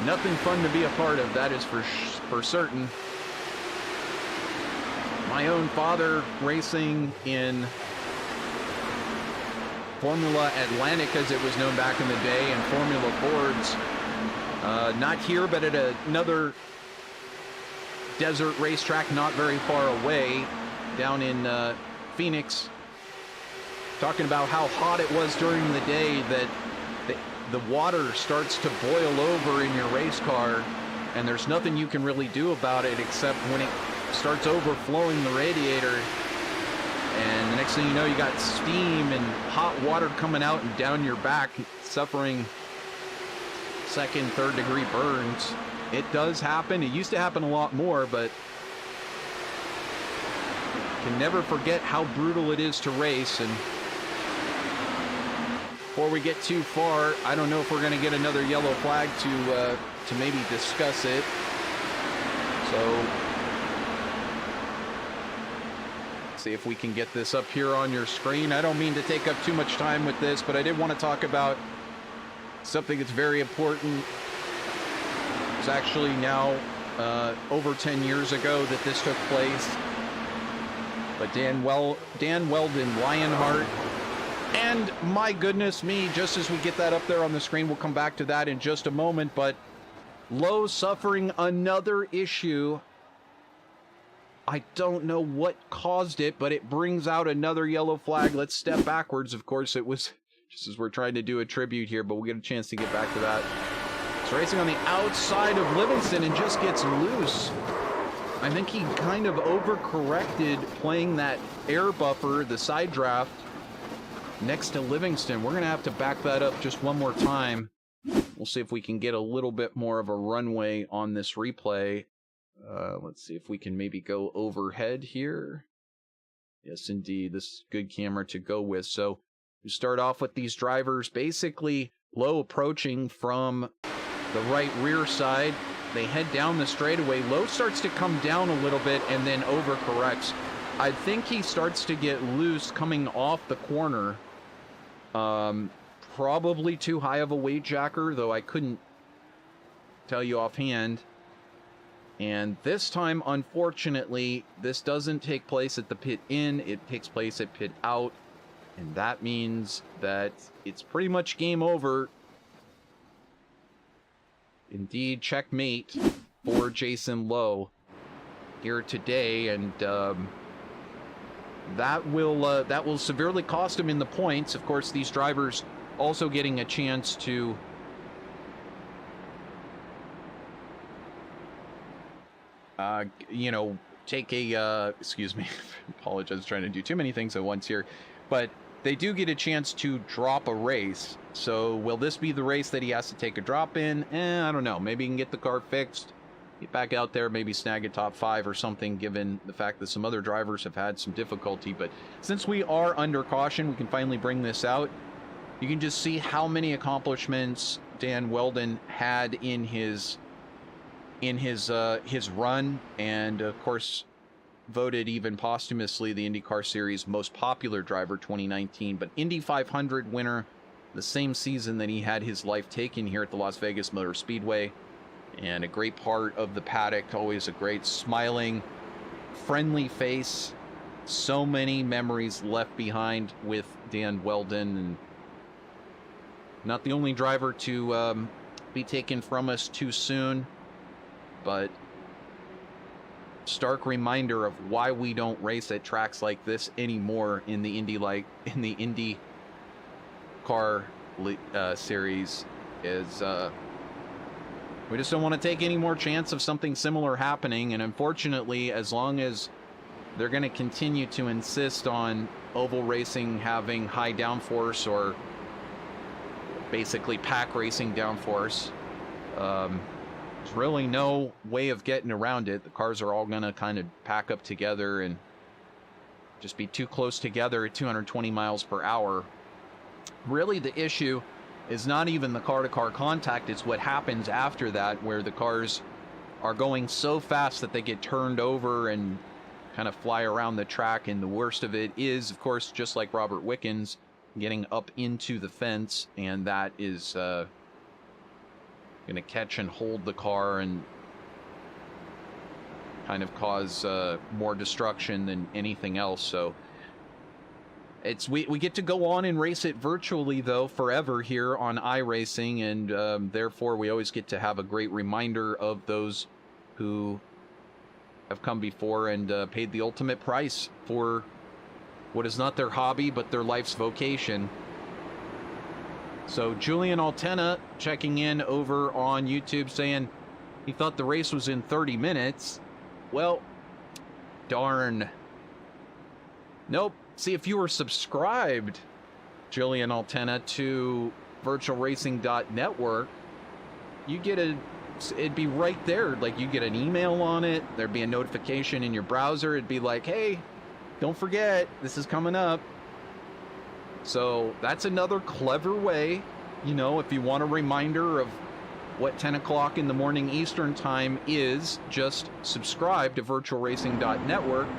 Speaker 1: nothing fun to be a part of, that is for certain. My own father racing in Formula Atlantic, as it was known back in the day, and Formula Fords. Not here, but at another desert racetrack not very far away, down in Phoenix, talking about how hot it was during the day that the water starts to boil over in your race car, and there's nothing you can really do about it except when it starts overflowing the radiator, and the next thing you know, you got steam and hot water coming out and down your back, suffering second, third degree burns. It does happen. It used to happen a lot more, but can never forget how brutal it is to race. And before we get too far, I don't know if we're going to get another yellow flag to maybe discuss it. So see if we can get this up here on your screen. I don't mean to take up too much time with this, but I did want to talk about something that's very important. It's actually now over 10 years ago that this took place. But Dan Weldon, Lionheart, and my goodness me, just as we get that up there on the screen, we'll come back to that in just a moment, but Lowe suffering another issue I don't know what caused it, but it brings out another yellow flag. Let's step backwards. Of course, it was just as we're trying to do a tribute here, but we'll get a chance to get back to that. It's racing on the outside of Livingston and just gets loose. I think he kind of overcorrected playing that air buffer, the side draft, next to Livingston. We're going to have to back that up just one more time. We'll see if we can get a little bit more of a runway on this replay. Let's see if we can maybe go overhead here. Yes, indeed. This is a good camera to go with. So we start off with these drivers basically Lowe approaching from the right rear side. They head down the straightaway. Lowe starts to come down a little bit and then overcorrects. I think he starts to get loose coming off the corner. Probably too high of a weight jacker, though I couldn't tell you offhand. And this time, unfortunately, this doesn't take place at the pit in. It takes place at pit out. And that means that it's pretty much game over. Indeed, checkmate for Jason Lowe here today. And that will severely cost him in the points. Of course, these drivers also getting a chance to take a excuse me, apologize, trying to do too many things at once here, but they do get a chance to drop a race. So will this be the race that he has to take a drop in? I don't know. Maybe he can get the car fixed, get back out there, maybe snag a top 5 or something, given the fact that some other drivers have had some difficulty. But since we are under caution, we can finally bring this out. You can just see how many accomplishments Dan Wheldon had in his run, and of course voted even posthumously the IndyCar Series most popular driver 2019, but Indy 500 winner the same season that he had his life taken here at the Las Vegas Motor Speedway, and a great part of the paddock, always a great smiling, friendly face. So many memories left behind with Dan Wheldon, and not the only driver to be taken from us too soon, but stark reminder of why we don't race at tracks like this anymore in the IndyCar series. Is we just don't want to take any more chance of something similar happening. And unfortunately, as long as they're going to continue to insist on oval racing having high downforce, or basically pack racing downforce, there's really no way of getting around it. The cars are all going to kind of pack up together and just be too close together at 220 miles per hour. Really, the issue is not even the car-to-car contact. It's what happens after that, where the cars are going so fast that they get turned over and kind of fly around the track. And the worst of it is, of course, just like Robert Wickens, getting up into the fence, and that is going to catch and hold the car and kind of cause more destruction than anything else. So we get to go on and race it virtually, though, forever here on iRacing, and therefore we always get to have a great reminder of those who have come before and paid the ultimate price for what is not their hobby, but their life's vocation. So Julian Altena checking in over on YouTube saying he thought the race was in 30 minutes. Well, darn. Nope. See, if you were subscribed, Julian Altena, to VirtualRacing.Network, you get it'd be right there. Like, you get an email on it. There'd be a notification in your browser. It'd be like, hey, don't forget, this is coming up. So that's another clever way, you know, if you want a reminder of what 10 o'clock in the morning Eastern time is, just subscribe to VirtualRacing.Network,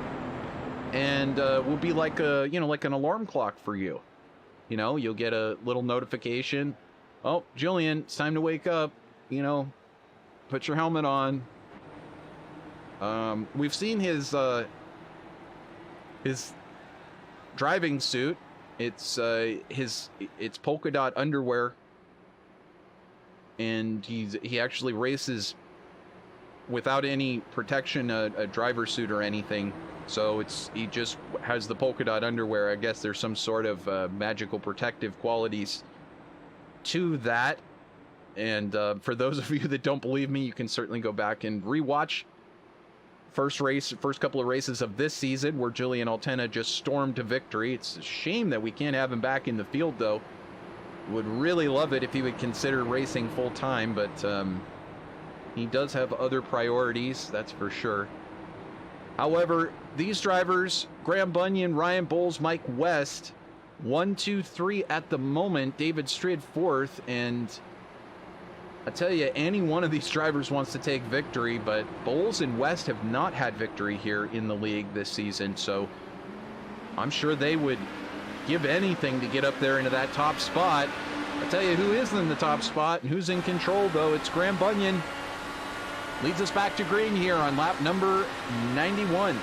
Speaker 1: and we'll be like like an alarm clock for you. You know, you'll get a little notification. Oh, Julian, it's time to wake up. You know, put your helmet on. We've seen his driving suit. It's polka dot underwear, and he actually races without any protection, a driver suit or anything. So he just has the polka dot underwear. I guess there's some sort of magical protective qualities to that. And for those of you that don't believe me, you can certainly go back and rewatch first couple of races of this season where Julian Altena just stormed to victory. It's a shame that we can't have him back in the field, though. Would really love it if he would consider racing full time, but he does have other priorities, that's for sure. However, these drivers, Graham Bunyan, Ryan Bowles, Mike West, 1, 2, 3 at the moment. David Strid fourth, and I tell you, any one of these drivers wants to take victory, but Bowles and West have not had victory here in the league this season, so I'm sure they would give anything to get up there into that top spot. I tell you who is in the top spot and who's in control, though. It's Graham Bunyan. Leads us back to green here on lap number 91.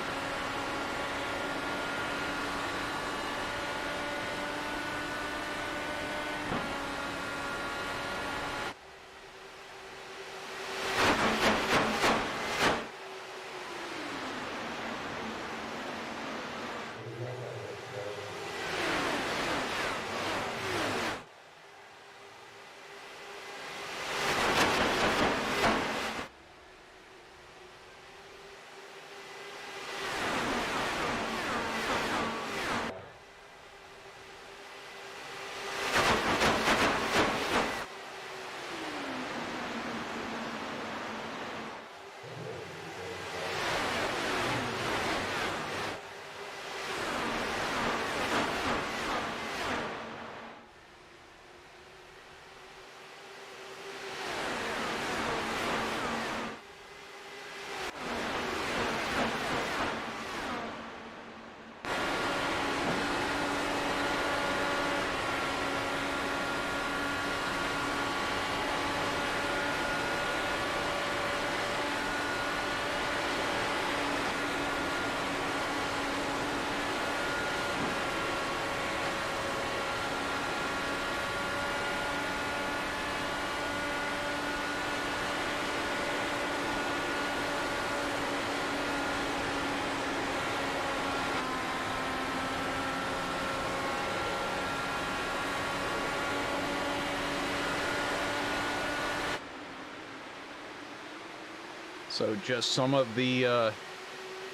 Speaker 1: So just some of the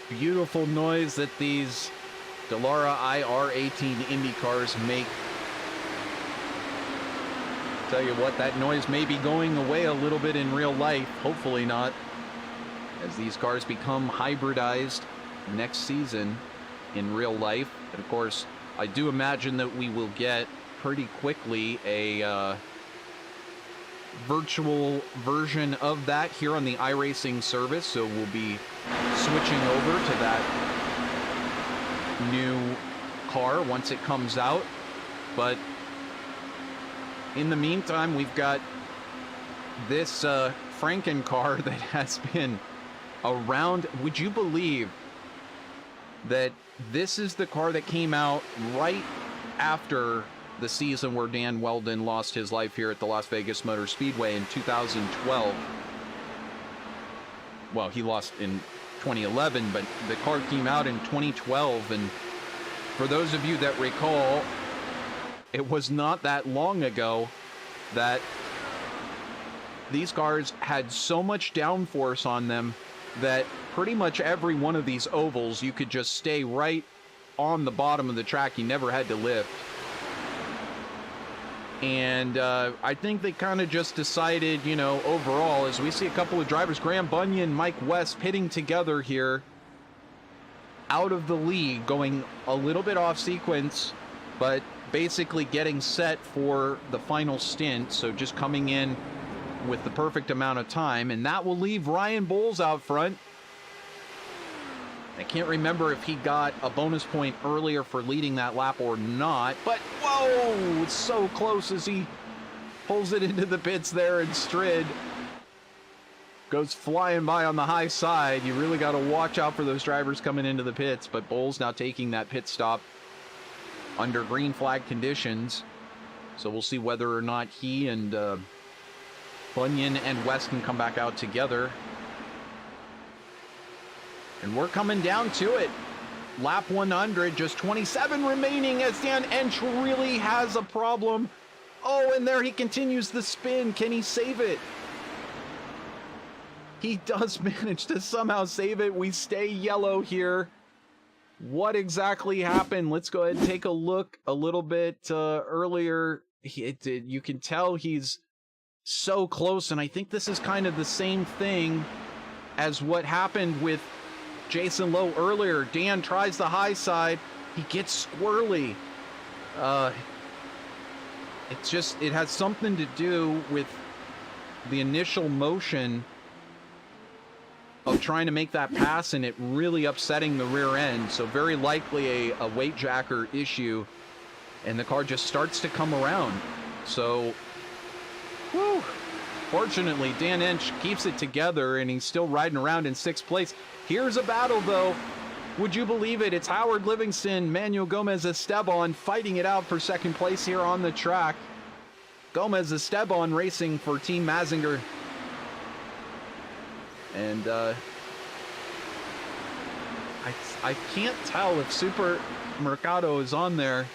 Speaker 1: beautiful noise that these Dallara IR-18 IndyCars make. Tell you what, that noise may be going away a little bit in real life. Hopefully not, as these cars become hybridized next season in real life. And of course, I do imagine that we will get pretty quickly a virtual version of that here on the iRacing service, so we'll be switching over to that new car once it comes out. But in the meantime, we've got this Franken car that has been around. Would you believe that this is the car that came out right after the season where Dan Weldon lost his life here at the Las Vegas Motor Speedway in 2012. Well, he lost in 2011, but the car came out in 2012. And for those of you that recall, it was not that long ago that these cars had so much downforce on them that pretty much every one of these ovals, you could just stay right on the bottom of the track. You never had to lift. And I think they kind of just decided, you know, overall, as we see a couple of drivers, Graham Bunyan, Mike West, pitting together here out of the league, going a little bit off sequence, but basically getting set for the final stint. So just coming in with the perfect amount of time. And that will leave Ryan Bowles out front. I can't remember if he got a bonus point earlier for leading that lap or not, but whoa, it's so close as he pulls it into the pits there, and Strid goes flying by on the high side. You really got to watch out for those drivers coming into the pits, but Bowles now taking that pit stop under green flag conditions. So we'll see whether or not he and Bunyan and West can come back out together. And we're coming down to it. Lap 100, just 27 remaining as Dan Ensch really has a problem. Oh, and there he continues the spin. Can he save it? He does manage to somehow save it. We stay yellow here. What exactly happened? Let's go ahead and take a look a little bit earlier. You can tell he's so close, and I think this is kind of the same thing as what happened with Jason Lowe earlier. Dan tries the high side. He gets squirrely. It has something to do with the initial motion of trying to make that pass and it really upsetting the rear end. So very likely a weight jacker issue, and the car just starts to come around. So, whew. Fortunately, Dan Ensch keeps it together and he's still riding around in 6th place. Here's a battle though. Would you believe it? It's Howard Livingston, Manuel Gomez Esteban fighting it out for 2nd place here on the track. Gomez Esteban racing for Team Mazinger. And I can't tell if Super Mercado is on there.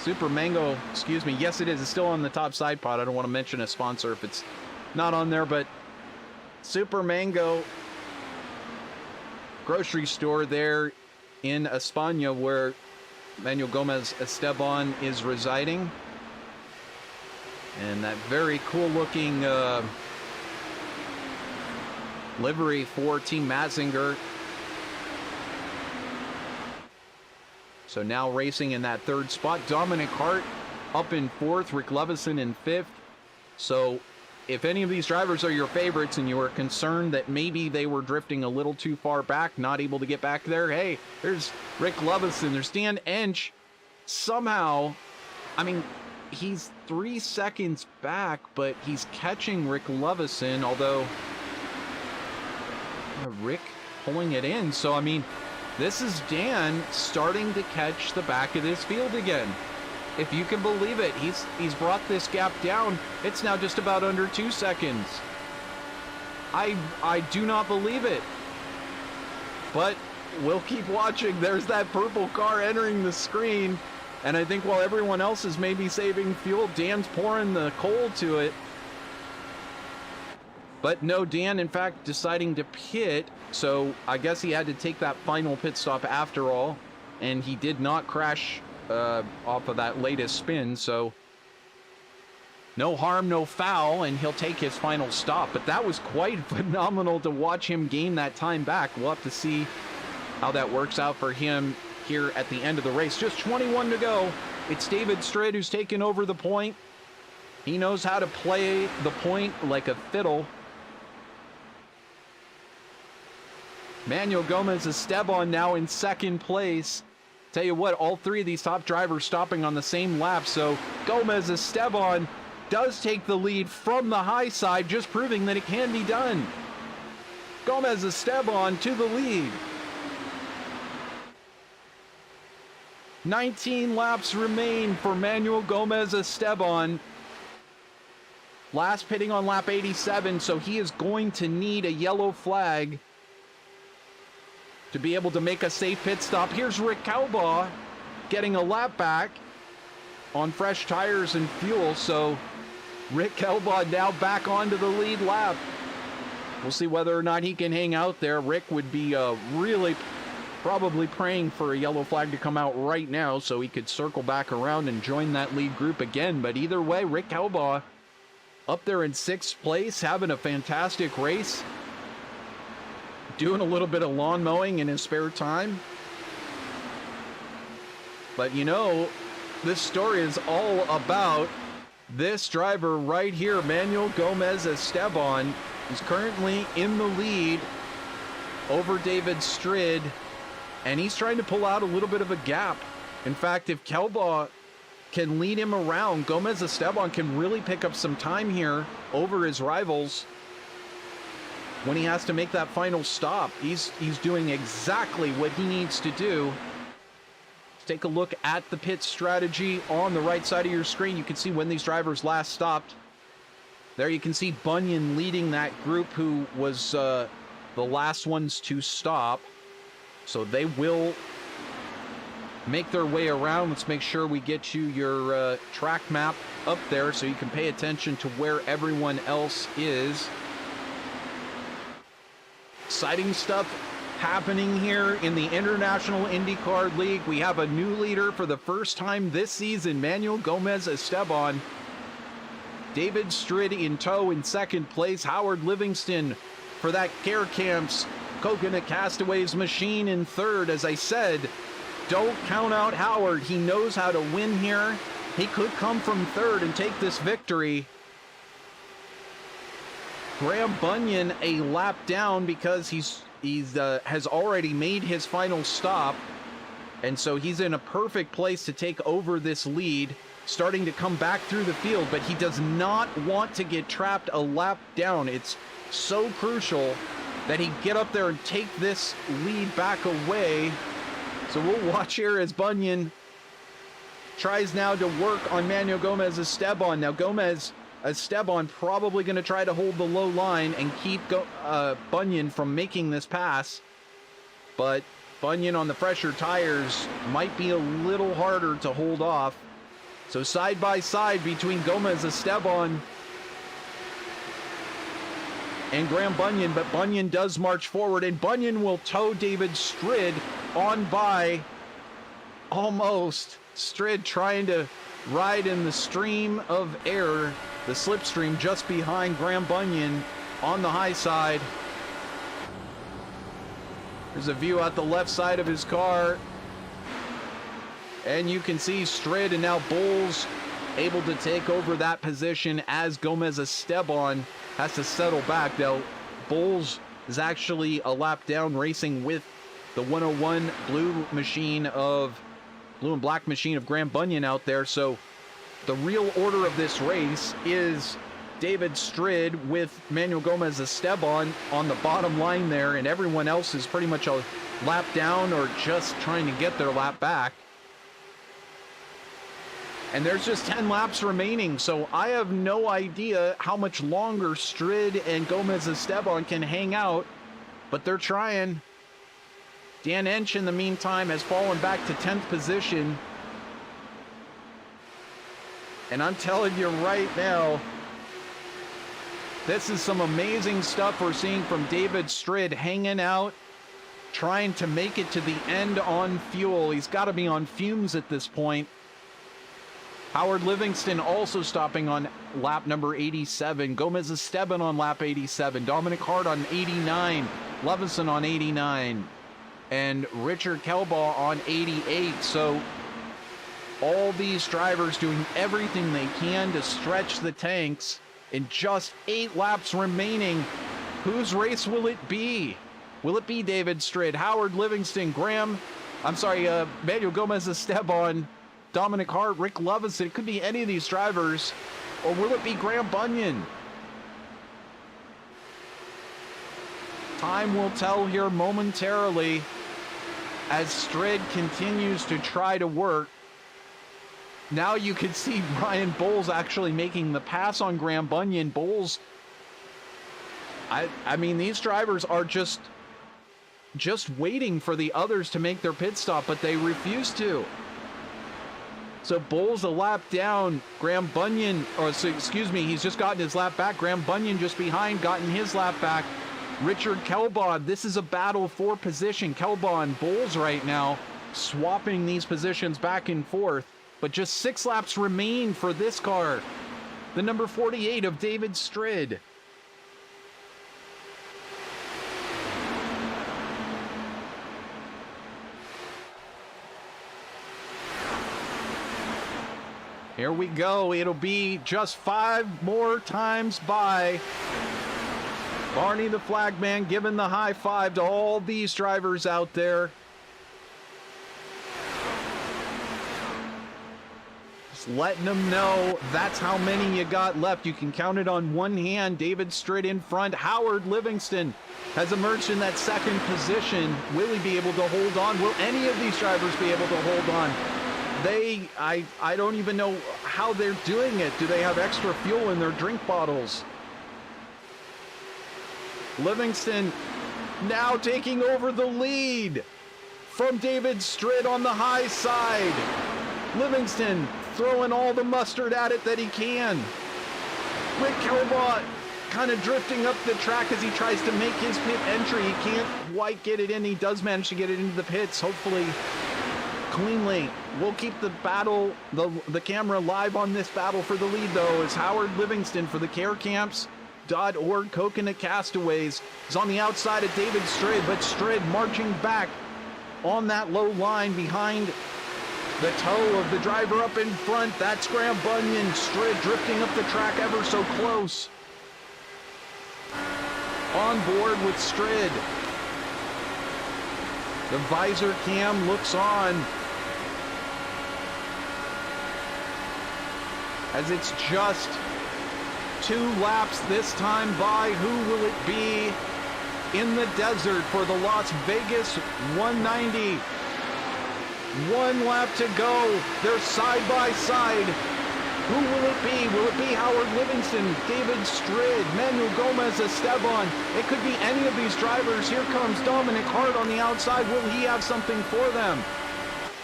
Speaker 1: Super Mango, excuse me. Yes, it is. It's still on the top side pod. I don't want to mention a sponsor if it's not on there, but Super Mango grocery store there in España where Manuel Gomez Esteban is residing. And that very cool looking livery for Team Mazinger. So now racing in that 3rd spot. Dominic Harte up in 4th, Rick Lovison in 5th. So if any of these drivers are your favorites and you are concerned that maybe they were drifting a little too far back, not able to get back there, hey, there's Rick Lovison, there's Dan Ensch. Somehow, I mean, he's 3 seconds back, but he's catching Rick Lovison, although Rick pulling it in. So, I mean, this is Dan starting to catch the back of this field again. If you can believe it, he's brought this gap down. It's now just about under 2 seconds. I do not believe it. But we'll keep watching. There's that purple car entering the screen. And I think while everyone else is maybe saving fuel, Dan's pouring the coal to it. But no, Dan, in fact, deciding to pit. So I guess he had to take that final pit stop after all. And he did not crash off of that latest spin. So no harm, no foul. And he'll take his final stop. But that was quite phenomenal to watch him gain that time back. We'll have to see how that works out for him here at the end of the race. Just 21 to go. It's David Strid who's taken over the point. He knows how to play the point like a fiddle. Manuel Gomez Esteban now in 2nd place. Tell you what, all 3 of these top drivers stopping on the same lap. So Gomez Esteban does take the lead from the high side, just proving that it can be done. Gomez Esteban to the lead. 19 laps remain for Manuel Gomez Esteban. Last pitting on lap 87, so he is going to need a yellow flag to be able to make a safe pit stop. Here's Rick Kelbaugh getting a lap back on fresh tires and fuel. So Rick Kelbaugh now back onto the lead lap. We'll see whether or not he can hang out there. Rick would be really probably praying for a yellow flag to come out right now so he could circle back around and join that lead group again. But either way, Rick Kelbaugh up there in 6th place, having a fantastic race. Doing a little bit of lawn mowing in his spare time. But you know, this story is all about this driver right here, Manuel Gomez Esteban. He's currently in the lead over David Strid, and he's trying to pull out a little bit of a gap. In fact, if Kelbaugh can lead him around, Gomez Esteban can really pick up some time here over his rivals. When he has to make that final stop, he's doing exactly what he needs to do. Let's take a look at the pit strategy on the right side of your screen. You can see when these drivers last stopped. There you can see Bunyan leading that group who was the last ones to stop. So they will make their way around. Let's make sure we get you your track map up there so you can pay attention to where everyone else is. Exciting stuff happening here in the International IndyCar League. We have a new leader for the first time this season, Manuel Gomez Esteban. David Strid in tow in second place. Howard Livingston for that Care Camps Coconut Castaways machine in third. As I said, don't count out Howard. He knows how to win here. He could come from third and take this victory. Graham Bunyan a lap down because he's has already made his final stop, and so he's in a perfect place to take over this lead, starting to come back through the field, but he does not want to get trapped a lap down. It's so crucial that he get up there and take this lead back away. So we'll watch here as Bunyan tries now to work on Manuel Gomez Esteban. Now Gomez Esteban probably going to try to hold the low line and keep Bunyan from making this pass. But Bunyan on the fresher tires might be a little harder to hold off. So side by side between Gomez Esteban and Graham Bunyan, but Bunyan does march forward, and Bunyan will tow David Strid on by almost. Strid trying to ride in the stream of air, the slipstream just behind Graham Bunyan on the high side. There's a view out the left side of his car, and you can see Strid and now Bulls able to take over that position as Gomez Esteban has to settle back. Now Bulls is actually a lap down, racing with the 101 blue and black machine of Graham Bunyan out there. So the real order of this race is David Strid with Manuel Gomez Esteban on the bottom line there, and everyone else is pretty much a lap down or just trying to get their lap back. And there's just 10 laps remaining, so I have no idea how much longer Strid and Gomez Esteban can hang out, but they're trying. Dan Ensch, in the meantime, has fallen back to 10th position. And I'm telling you right now, this is some amazing stuff we're seeing from David Strid, hanging out, trying to make it to the end on fuel. He's got to be on fumes at this point. Howard Livingston also stopping on lap number 87. Gomez Esteban on lap 87. Dominic Harte on 89. Lovison on 89. And Richard Kelbaugh on 88. So all these drivers doing everything they can to stretch the tanks. In just 8 laps remaining, whose race will it be? Will it be David Strid, Howard Livingston, Manuel Gomez Esteban, Dominic Harte, Rick Lovison? It could be any of these drivers. Or will it be Graham Bunyan? Time will tell here momentarily as Strid continues to try to work. Now you can see Brian Bowles actually making the pass on Graham Bunyan. Bowles, I mean, these drivers are just waiting for the others to make their pit stop, but they refuse to. So Bowles a lap down. Graham Bunyan, he's just gotten his lap back. Graham Bunyan just behind, gotten his lap back. Richard Kelbaugh, this is a battle for position. Kelbaugh and Bowles right now swapping these positions back and forth. But just 6 laps remain for this car. The number 48 of David Strid. Here we go. It'll be just 5 more times by. Barney the flagman giving the high five to all these drivers out there. Letting them know that's how many you got left. You can count it on one hand. David Strid in front. Howard Livingston has emerged in that second position. Will he be able to hold on? Will any of these drivers be able to hold on? I don't even know how they're doing it. Do they have extra fuel in their drink bottles? Livingston now taking over the lead from David Strid on the high side. Livingston throwing all the mustard at it that he can. Rick Kelbaugh kind of drifting up the track as he tries to make his pit entry. He can't quite get it in. He does manage to get it into the pits, hopefully cleanly. We'll keep the battle, the camera live on this battle for the lead, though, as Howard Livingston for the carecamps.org Coconut Castaways is on the outside of David Strid, but Strid marching back on that low line behind the toe of the driver up in front. That's Graham Bunyan. Strid drifting up the track ever so close. On board with Strid. The visor cam looks on as it's just 2 laps this time by. Who will it be in the desert for the Las Vegas 190? 1 lap to go. They're side by side. Who will it be? Will it be Howard Livingston, David Strid, Manuel Gomez, Esteban? It could be any of these drivers. Here comes Dominic Harte on the outside. Will he have something for them?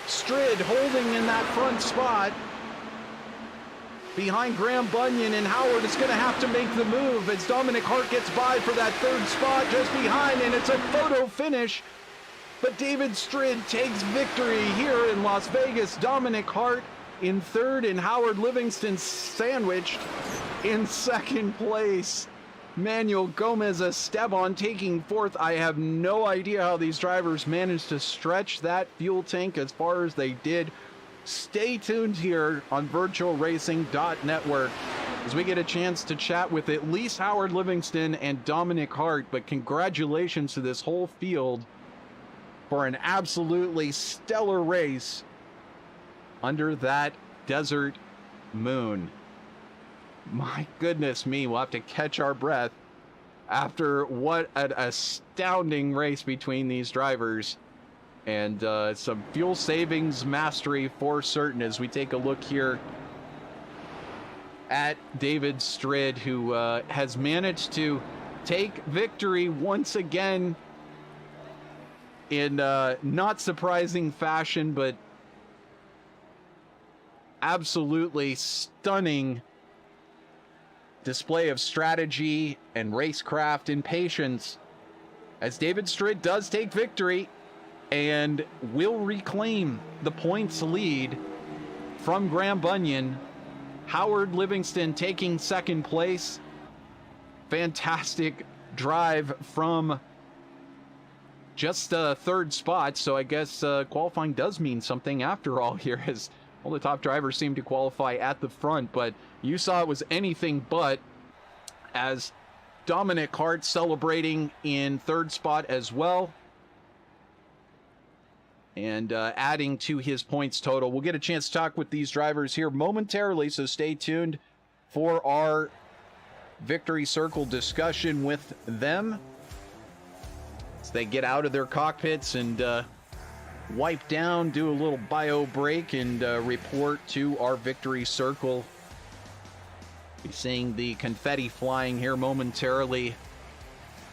Speaker 1: Strid holding in that front spot behind Graham Bunyan, and Howard is going to have to make the move as Dominic Harte gets by for that 3rd spot just behind, and it's a photo finish. But David Strid takes victory here in Las Vegas. Dominic Harte in 3rd, and Howard Livingston sandwiched in 2nd place. Manuel Gomez Esteban taking 4th. I have no idea how these drivers managed to stretch that fuel tank as far as they did. Stay tuned here on VirtualRacing.Network as we get a chance to chat with at least Howard Livingston and Dominic Harte. But congratulations to this whole field for an absolutely stellar race under that desert moon. My goodness me, we'll have to catch our breath after what an astounding race between these drivers. And some fuel savings mastery for certain as we take a look here at David Strid, who has managed to take victory once again in not surprising fashion, but absolutely stunning display of strategy and racecraft and patience as David Strid does take victory and will reclaim the points lead from Graham Bunyan. Howard Livingston taking 2nd place. Fantastic drive from just a 3rd spot, so I guess qualifying does mean something after all here, as all the top drivers seem to qualify at the front, but you saw it was anything but, as Dominic Harte celebrating in 3rd spot as well, and adding to his points total. We'll get a chance to talk with these drivers here momentarily, so stay tuned for our victory circle discussion with them as they get out of their cockpits and wipe down, do a little bio break, and report to our victory circle. Be seeing the confetti flying here momentarily.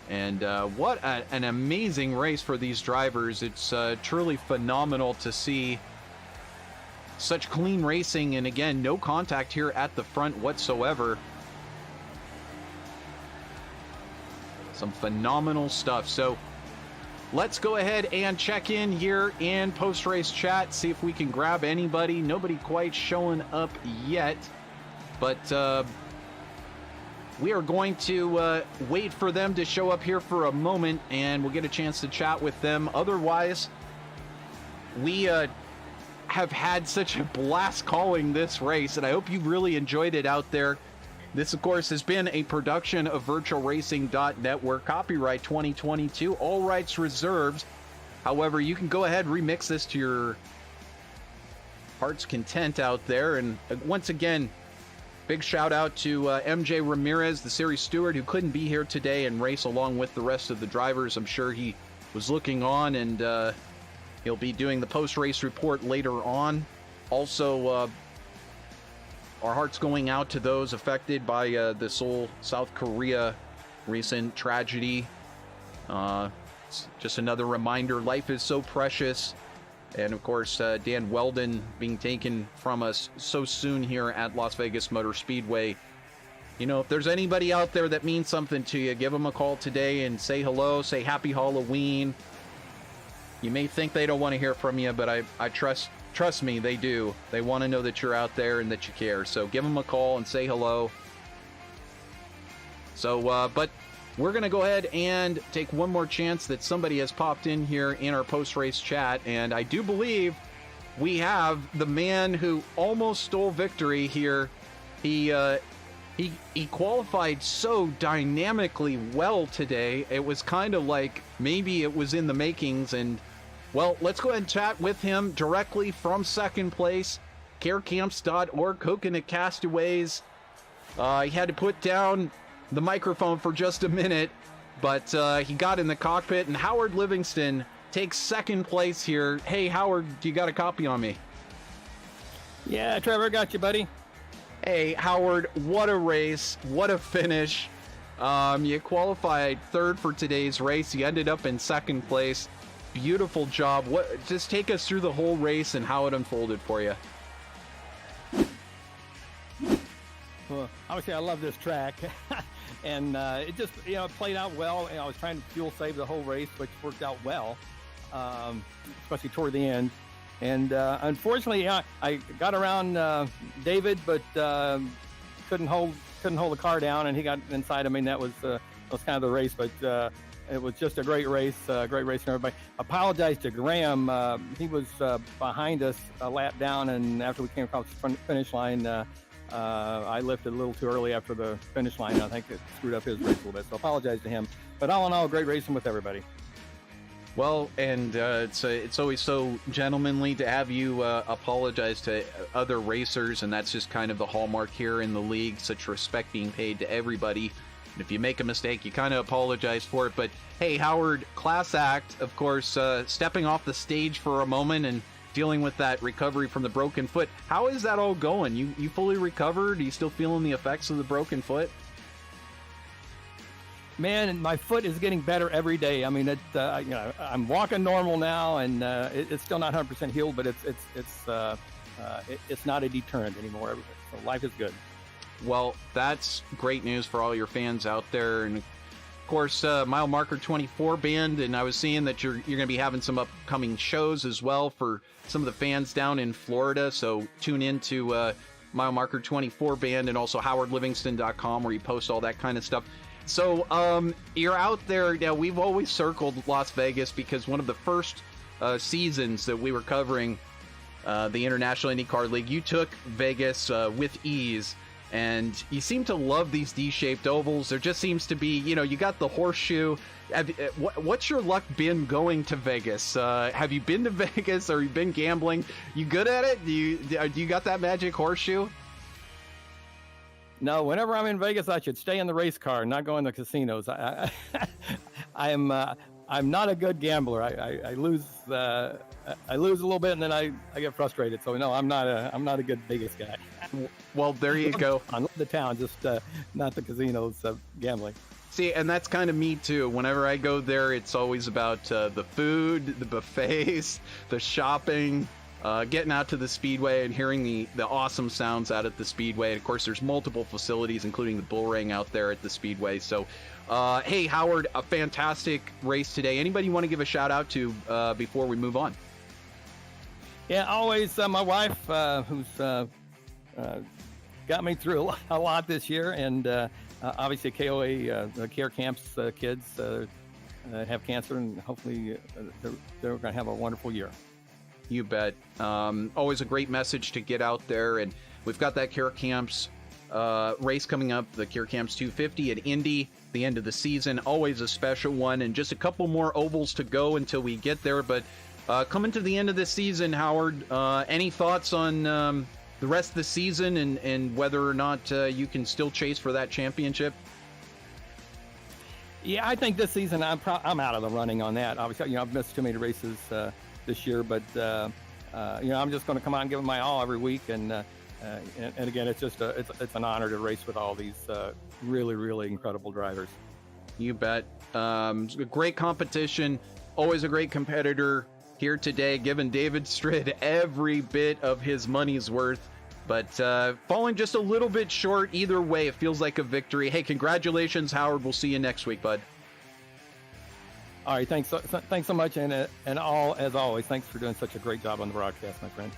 Speaker 1: And what an amazing race for these drivers. It's truly phenomenal to see such clean racing, and again, no contact here at the front whatsoever. Some phenomenal stuff. So let's go ahead and check in here in post-race chat, see if we can grab anybody. Nobody quite showing up yet, but we are going to wait for them to show up here for a moment, and we'll get a chance to chat with them. Otherwise, we have had such a blast calling this race, and I hope you really enjoyed it out there. This, of course, has been a production of VirtualRacing.Network, copyright 2022, all rights reserved. However, you can go ahead and remix this to your heart's content out there. And once again, big shout out to MJ Ramirez, the series steward, who couldn't be here today and race along with the rest of the drivers. I'm sure he was looking on, and he'll be doing the post-race report later on. Also, our hearts going out to those affected by the Seoul, South Korea recent tragedy. It's just another reminder, life is so precious. And of course, Dan Weldon being taken from us so soon here at Las Vegas Motor Speedway. You know, if there's anybody out there that means something to you, give them a call today and say hello, say happy Halloween. You may think they don't want to hear from you, but I trust me, they do. They want to know that you're out there and that you care. So give them a call and say hello. So, but we're going to go ahead and take one more chance that somebody has popped in here in our post-race chat. And I do believe we have the man who almost stole victory here. He qualified so dynamically well today. It was kind of like maybe it was in the makings. And, well, let's go ahead and chat with him directly from second place. carecamps.org, Coconut Castaways. He had to put down the microphone for just a minute, but he got in the cockpit, and Howard Livingston takes second place here. Hey, Howard, do you got a copy on me?
Speaker 2: Yeah, Trevor, got you, buddy.
Speaker 1: Hey, Howard, what a race. What a finish. You qualified third for today's race. You ended up in second place. Beautiful job. Just take us through the whole race and how it unfolded for you.
Speaker 2: Well, obviously, I love this track. And it just, played out well. I was trying to fuel save the whole race, which worked out well, especially toward the end. And unfortunately, I got around David, but couldn't hold the car down, and he got inside of me. And that was kind of the race. But it was just a great race for everybody. Apologize to Graham. He was behind us a lap down, and after we came across the finish line, I lifted a little too early after the finish line. I think it screwed up his race a little bit, so apologize to him. But all in all, great racing with everybody.
Speaker 1: Well, and it's always so gentlemanly to have you apologize to other racers, and that's just kind of the hallmark here in the league, such respect being paid to everybody. And if you make a mistake, you kind of apologize for it. But hey, Howard, class act, of course, stepping off the stage for a moment and dealing with that recovery from the broken foot. How is that all going? You fully recovered? Are you still feeling the effects of the broken foot?
Speaker 2: Man, my foot is getting better every day. I mean, I'm walking normal now, and it's still not 100% healed, but it's not a deterrent anymore. So life is good.
Speaker 1: Well, that's great news for all your fans out there. And of course, Mile Marker 24 band, and I was seeing that you're going to be having some upcoming shows as well for some of the fans down in Florida. So tune in to Mile Marker 24 band and also howardlivingston.com, where you post all that kind of stuff. So you're out there now. We've always circled Las Vegas because one of the first seasons that we were covering the International IndyCar League, you took Vegas with ease. And you seem to love these D-shaped ovals. There just seems to be, you got the horseshoe. What's your luck been going to Vegas? Have you been to Vegas, or you been gambling? You good at it? Do you got that magic horseshoe?
Speaker 2: No, whenever I'm in Vegas, I should stay in the race car and not go in the casinos. I'm not a good gambler. I lose a little bit, and then I get frustrated. So no, I'm not a good Vegas guy.
Speaker 1: Well, there you go.
Speaker 2: I love the town, just not the casinos, gambling.
Speaker 1: See, and that's kind of me too. Whenever I go there, it's always about the food, the buffets, the shopping, getting out to the speedway and hearing the awesome sounds out at the speedway. And of course, there's multiple facilities, including the bull ring out there at the speedway. So, hey, Howard, a fantastic race today. Anybody you want to give a shout out to before we move on?
Speaker 2: Yeah, always my wife, who's got me through a lot this year, and obviously KOA, the Care Camps kids have cancer, and hopefully they're going to have a wonderful year.
Speaker 1: You bet. Always a great message to get out there, and we've got that Care Camps race coming up, the Care Camps 250 at Indy, the end of the season. Always a special one, and just a couple more ovals to go until we get there. But coming to the end of the season, Howard, any thoughts on the rest of the season and whether or not you can still chase for that championship?
Speaker 2: Yeah, I think this season I'm out of the running on that. Obviously, I've missed too many races this year, but I'm just going to come out and give it my all every week. And again, it's just it's an honor to race with all these really, really incredible drivers.
Speaker 1: You bet. Great competition. Always a great competitor here today, giving David Strid every bit of his money's worth. But falling just a little bit short. Either way, it feels like a victory. Hey, congratulations, Howard. We'll see you next week, bud.
Speaker 2: All right, thanks so much, and as always, thanks for doing such a great job on the broadcast, my friend.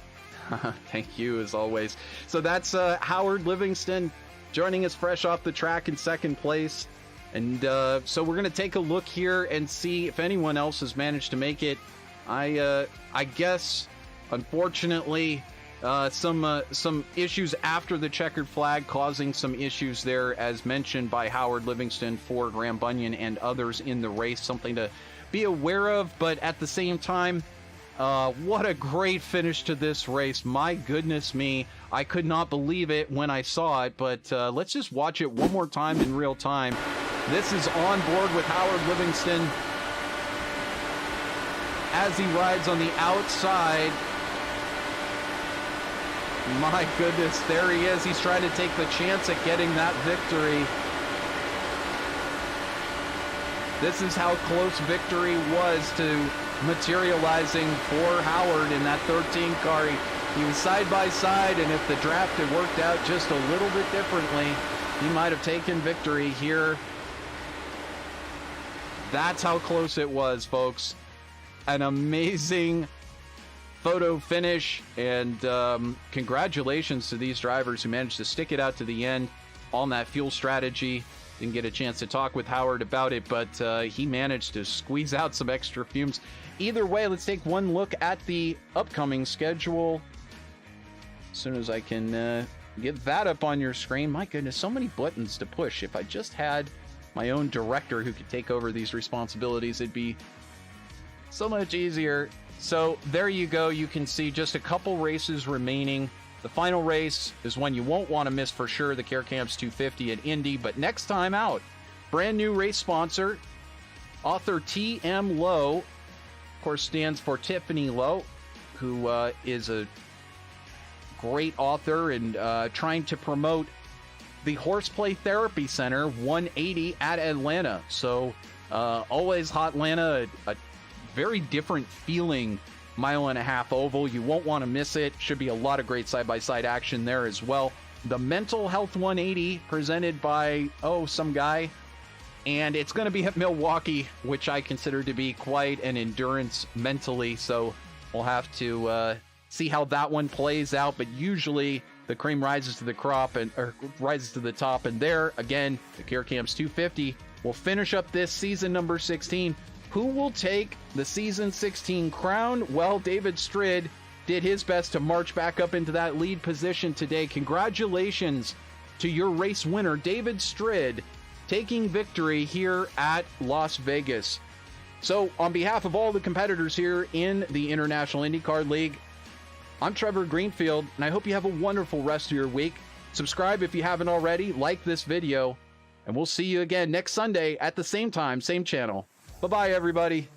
Speaker 1: Thank you, as always. So that's Howard Livingston joining us fresh off the track in second place. And so we're going to take a look here and see if anyone else has managed to make it. I guess, unfortunately, some issues after the checkered flag causing some issues there, as mentioned by Howard Livingston for Graham Bunyan and others in the race. Something to be aware of, but at the same time, what a great finish to this race. My goodness me. I could not believe it when I saw it, but let's just watch it one more time in real time. This is on board with Howard Livingston as he rides on the outside. My goodness, there he is. He's trying to take the chance at getting that victory. This is how close victory was to materializing for Howard in that 13 car. He was side by side, and if the draft had worked out just a little bit differently, he might have taken victory here. That's how close it was, folks. An amazing photo finish, and congratulations to these drivers who managed to stick it out to the end on that fuel strategy. Didn't get a chance to talk with Howard about it, but he managed to squeeze out some extra fumes. Either way, let's take one look at the upcoming schedule. As soon as I can get that up on your screen. My goodness, so many buttons to push. If I just had my own director who could take over these responsibilities, it'd be so much easier. So there you go. You can see just a couple races remaining. The final race is one you won't want to miss for sure, the Care Camps 250 at Indy. But next time out, brand new race sponsor, author T.M. Lowe, of course stands for Tiffany Lowe, who is a great author and trying to promote the Horseplay Therapy Center 180 at Atlanta. So always hot Atlanta, a very different feeling mile-and-a-half oval. You won't want to miss it. Should be a lot of great side-by-side action there as well. The Mental Health 180 presented by, some guy. And it's going to be at Milwaukee, which I consider to be quite an endurance mentally. So we'll have to see how that one plays out. But usually the cream rises to the rises to the top. And there, again, the Care Camps 250 will finish up this season number 16. Who will take the season 16 crown? Well, David Strid did his best to march back up into that lead position today. Congratulations to your race winner, David Strid, taking victory here at Las Vegas. So on behalf of all the competitors here in the International IndyCar League, I'm Trevor Greenfield, and I hope you have a wonderful rest of your week. Subscribe if you haven't already, like this video, and we'll see you again next Sunday at the same time, same channel. Bye-bye, everybody.